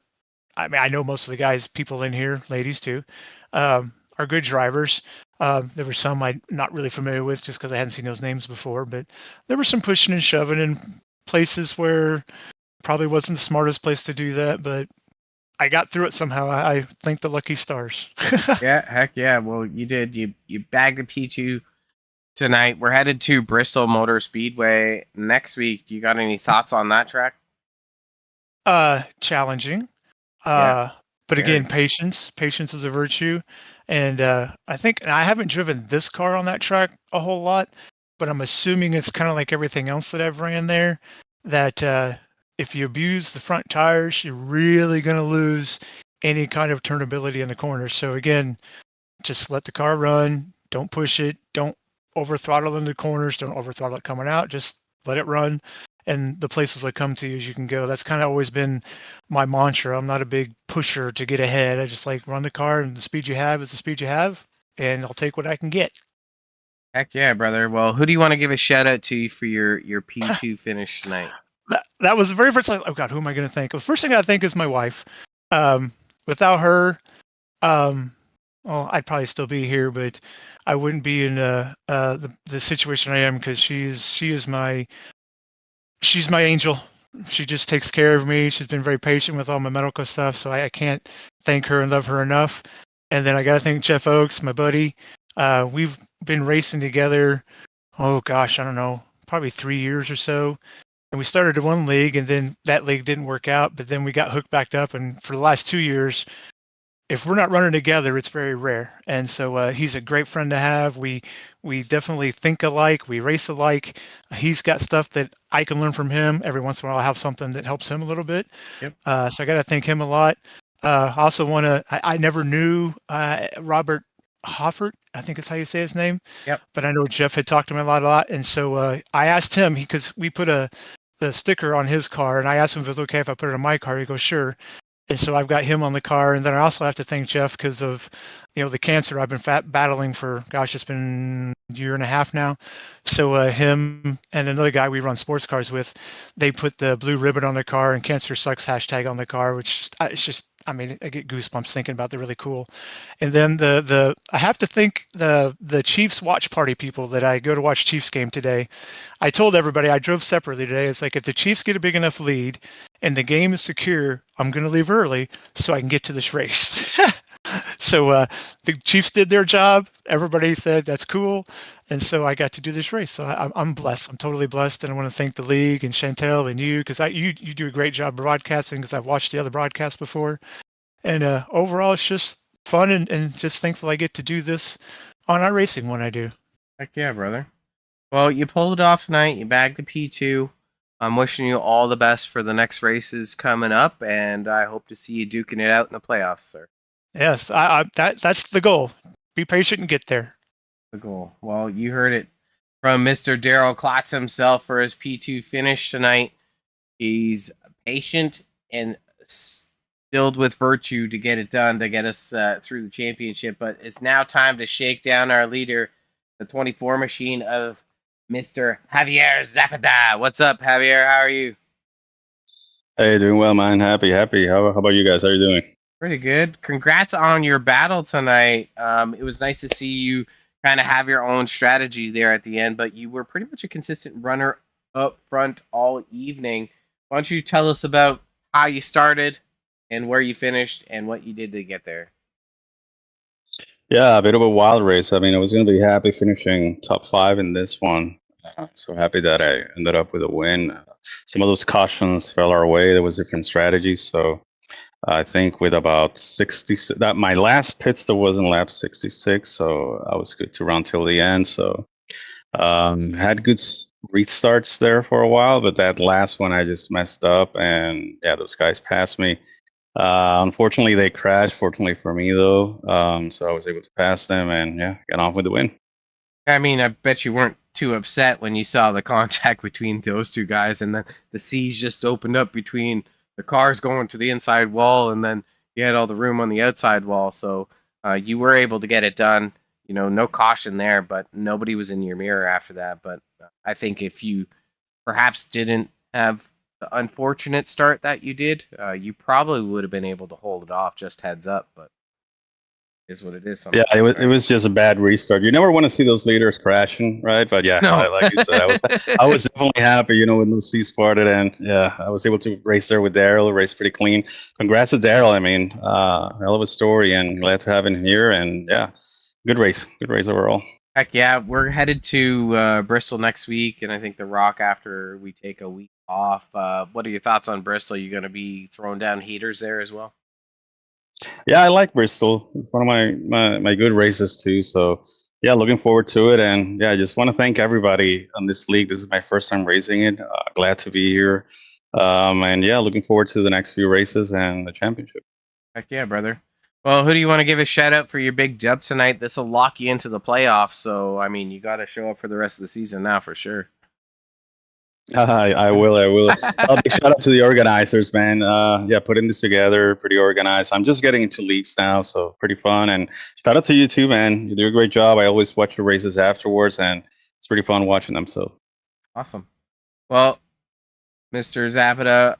I mean, I know most of the guys, people in here, ladies too, are good drivers. There were some I'm not really familiar with just because I hadn't seen those names before, but there was some pushing and shoving in places where probably wasn't the smartest place to do that, but I got through it somehow. I thank the lucky stars. Yeah, heck yeah. Well, you did. You bagged a P2 tonight. We're headed to Bristol Motor Speedway next week. Do you got any thoughts on that track? Challenging. Yeah, But very. again, patience is a virtue. And I think, and I haven't driven this car on that track a whole lot, but I'm assuming it's kind of like everything else that I've ran there, that if you abuse the front tires, you're really going to lose any kind of turnability in the corners. So again, just let the car run. Don't push it. Don't over throttle in the corners. Don't over throttle it coming out. Just let it run. And the places I come to as you can go. That's kind of always been my mantra. I'm not a big pusher to get ahead. I just like run the car, and the speed you have is the speed you have, and I'll take what I can get. Heck yeah, brother. Well, who do you want to give a shout out to for your P2 finish tonight? That was the very first. Oh God, who am I going to thank? The first thing I think is my wife. Without her, well, I'd probably still be here, but I wouldn't be in the situation I am, because she's my angel. She just takes care of me. She's been very patient with all my medical stuff, so I can't thank her and love her enough. And then I got to thank Jeff Oakes, my buddy. We've been racing together. Oh gosh, I don't know, probably 3 years or so. And we started in one league, and then that league didn't work out. But then we got hooked back up, and for the last 2 years, if we're not running together, it's very rare. And so he's a great friend to have. We definitely think alike. We race alike. He's got stuff that I can learn from him. Every once in a while, I have something that helps him a little bit. Yep. So I got to thank him a lot. I also want to. I never knew Robert Hoffert. I think is how you say his name. Yep. But I know Jeff had talked to him a lot. And so I asked him, because we put the sticker on his car, and I asked him if it was okay if I put it on my car. He goes, sure. And so I've got him on the car, and then I also have to thank Jeff because of, the cancer I've been battling for. Gosh, it's been a year and a half now. So him and another guy we run sports cars with, they put the blue ribbon on their car and "Cancer Sucks" hashtag on the car, which it's just, I mean, I get goosebumps thinking about. They're really cool. And then I have to thank the Chiefs watch party people that I go to watch Chiefs game today. I told everybody I drove separately today. It's like, if the Chiefs get a big enough lead and the game is secure, I'm going to leave early so I can get to this race. So the Chiefs did their job. Everybody said that's cool, and so I got to do this race. So I'm blessed. I'm totally blessed, and I want to thank the league and Chantel and you, because you do a great job broadcasting, because I've watched the other broadcasts before. And overall, it's just fun, and just thankful I get to do this on our racing when I do. Heck yeah, brother. Well, you pulled it off tonight. You bagged the P2. I'm wishing you all the best for the next races coming up, and I hope to see you duking it out in the playoffs, sir. Yes, that's the goal. Be patient and get there. The goal. Well, you heard it from Mr. Daryl Klotz himself for his P2 finish tonight. He's patient and filled with virtue to get it done, to get us through the championship. But it's now time to shake down our leader, the 24 machine of Mr. Javier Zapata. What's up, Javier? How are you? Hey, doing well, man. Happy. How about you guys? How are you doing? Pretty good. Congrats on your battle tonight. It was nice to see you kind of have your own strategy there at the end, but you were pretty much a consistent runner up front all evening. Why don't you tell us about how you started and where you finished and what you did to get there? Yeah, a bit of a wild race. I mean, I was going to be happy finishing top 5 in this one. So happy that I ended up with a win. Some of those cautions fell our way. There was different strategies. So I think with about 60, that my last pit stop was in lap 66, so I was good to run till the end. So had good restarts there for a while, but that last one I just messed up, and yeah, those guys passed me. Unfortunately, they crashed. Fortunately for me, though, so I was able to pass them, and yeah, get off with the win. I mean, I bet you weren't too upset when you saw the contact between those two guys, and then the seas just opened up between the cars going to the inside wall, and then you had all the room on the outside wall. So you were able to get it done. No caution there, but nobody was in your mirror after that. But I think if you perhaps didn't have the unfortunate start that you did, you probably would have been able to hold it off. Just heads up, but is what it is. Yeah, it was just a bad restart. You never want to see those leaders crashing, right? But yeah, No. like you said, I was definitely happy, when those seats parted, and yeah, I was able to race there with Daryl. Race pretty clean. Congrats to Daryl. I mean, hell of a story, and glad to have him here. And yeah, good race overall. Heck yeah, we're headed to Bristol next week, and I think the Rock after we take a week off. What are your thoughts on Bristol? You going to be throwing down heaters there as well? Yeah, I like Bristol. It's one of my good races too. So yeah, looking forward to it. And yeah, I just want to thank everybody on this league. This is my first time racing it. Glad to be here. And yeah, looking forward to the next few races and the championship. Heck yeah, brother. Well, who do you want to give a shout out for your big dub tonight? This will lock you into the playoffs. So, I mean, you got to show up for the rest of the season now for sure. I will. I will. Big shout out to the organizers, man. Yeah, putting this together, pretty organized. I'm just getting into leagues now, so pretty fun. And shout out to you too, man. You do a great job. I always watch the races afterwards, and it's pretty fun watching them. So awesome. Well, Mr. Zapata,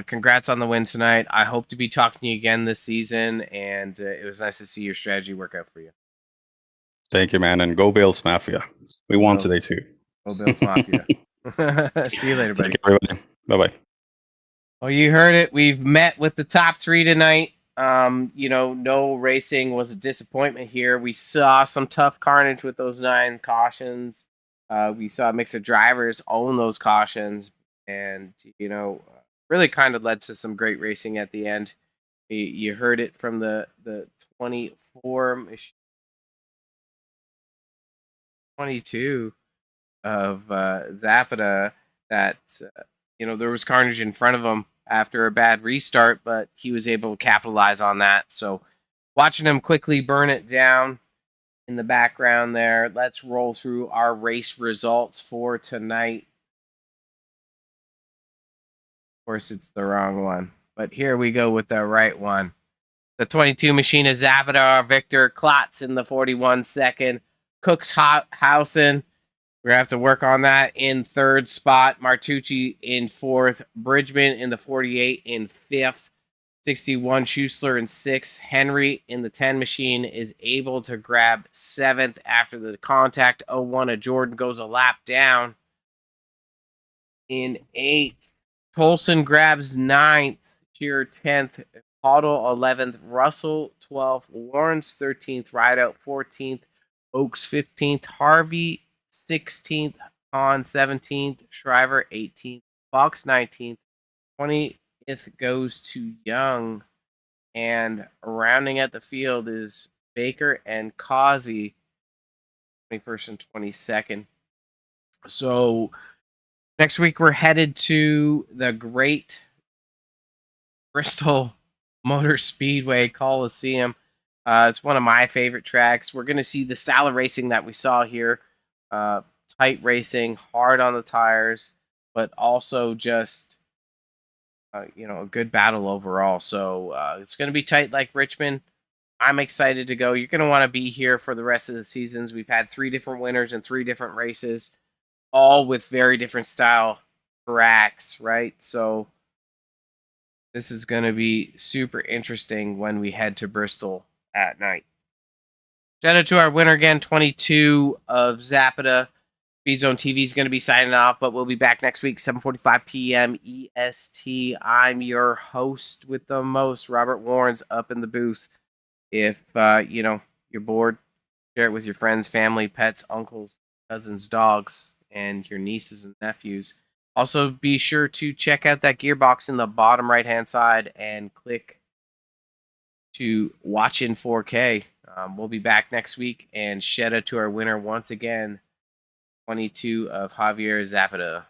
congrats on the win tonight. I hope to be talking to you again this season, and it was nice to see your strategy work out for you. thank you, man, and go Bills Mafia. We won today too. Go Bills Mafia. See you later, buddy. Thank you, everybody. Bye-bye. Well, you heard it. We've met with the top 3 tonight. No racing was a disappointment here. We saw some tough carnage with those 9 cautions. We saw a mix of drivers own those cautions, and really kind of led to some great racing at the end. You heard it from the 24 22 of Zapata that there was carnage in front of him after a bad restart, but he was able to capitalize on that. So watching him quickly burn it down in the background there, let's roll through our race results for tonight. Of course, it's the wrong one, but here we go with the right one. The 22 machine is Zapata, our victor. Klotz in the 41 second. Cookshausen, we're going to have to work on that in 3rd spot. Martucci in 4th. Bridgman in the 48 in 5th. 61 Schuessler in 6th. Henry in the 10 machine is able to grab 7th after the contact. 01 of Jordan goes a lap down. In 8th, Tolson grabs 9th. Shearer 10th. Hoddle 11th. Russell 12th. Lawrence 13th. Rideout 14th. Oaks 15th. Harvey 16th, on 17th, Shriver 18th, Fox 19th, 20th goes to Young, and rounding out the field is Baker and Causey, 21st and 22nd. So next week we're headed to the great Bristol Motor Speedway Coliseum. It's one of my favorite tracks. We're going to see the style of racing that we saw here. Tight racing, hard on the tires, but also just a good battle overall. So it's going to be tight like Richmond. I'm excited to go. You're going to want to be here for the rest of the seasons. We've had 3 different winners in 3 different races, all with very different style tracks, right? So this is going to be super interesting when we head to Bristol at night. Shout out to our winner again, 22 of Zapata. SpeedZoneTV is going to be signing off, but we'll be back next week, 7:45 p.m. EST. I'm your host with the most, Robert Warren's up in the booth. If you're bored, share it with your friends, family, pets, uncles, cousins, dogs, and your nieces and nephews. Also, be sure to check out that gearbox in the bottom right-hand side and click to watch in 4K. We'll be back next week, and shout out to our winner once again, 22 of Javier Zapata.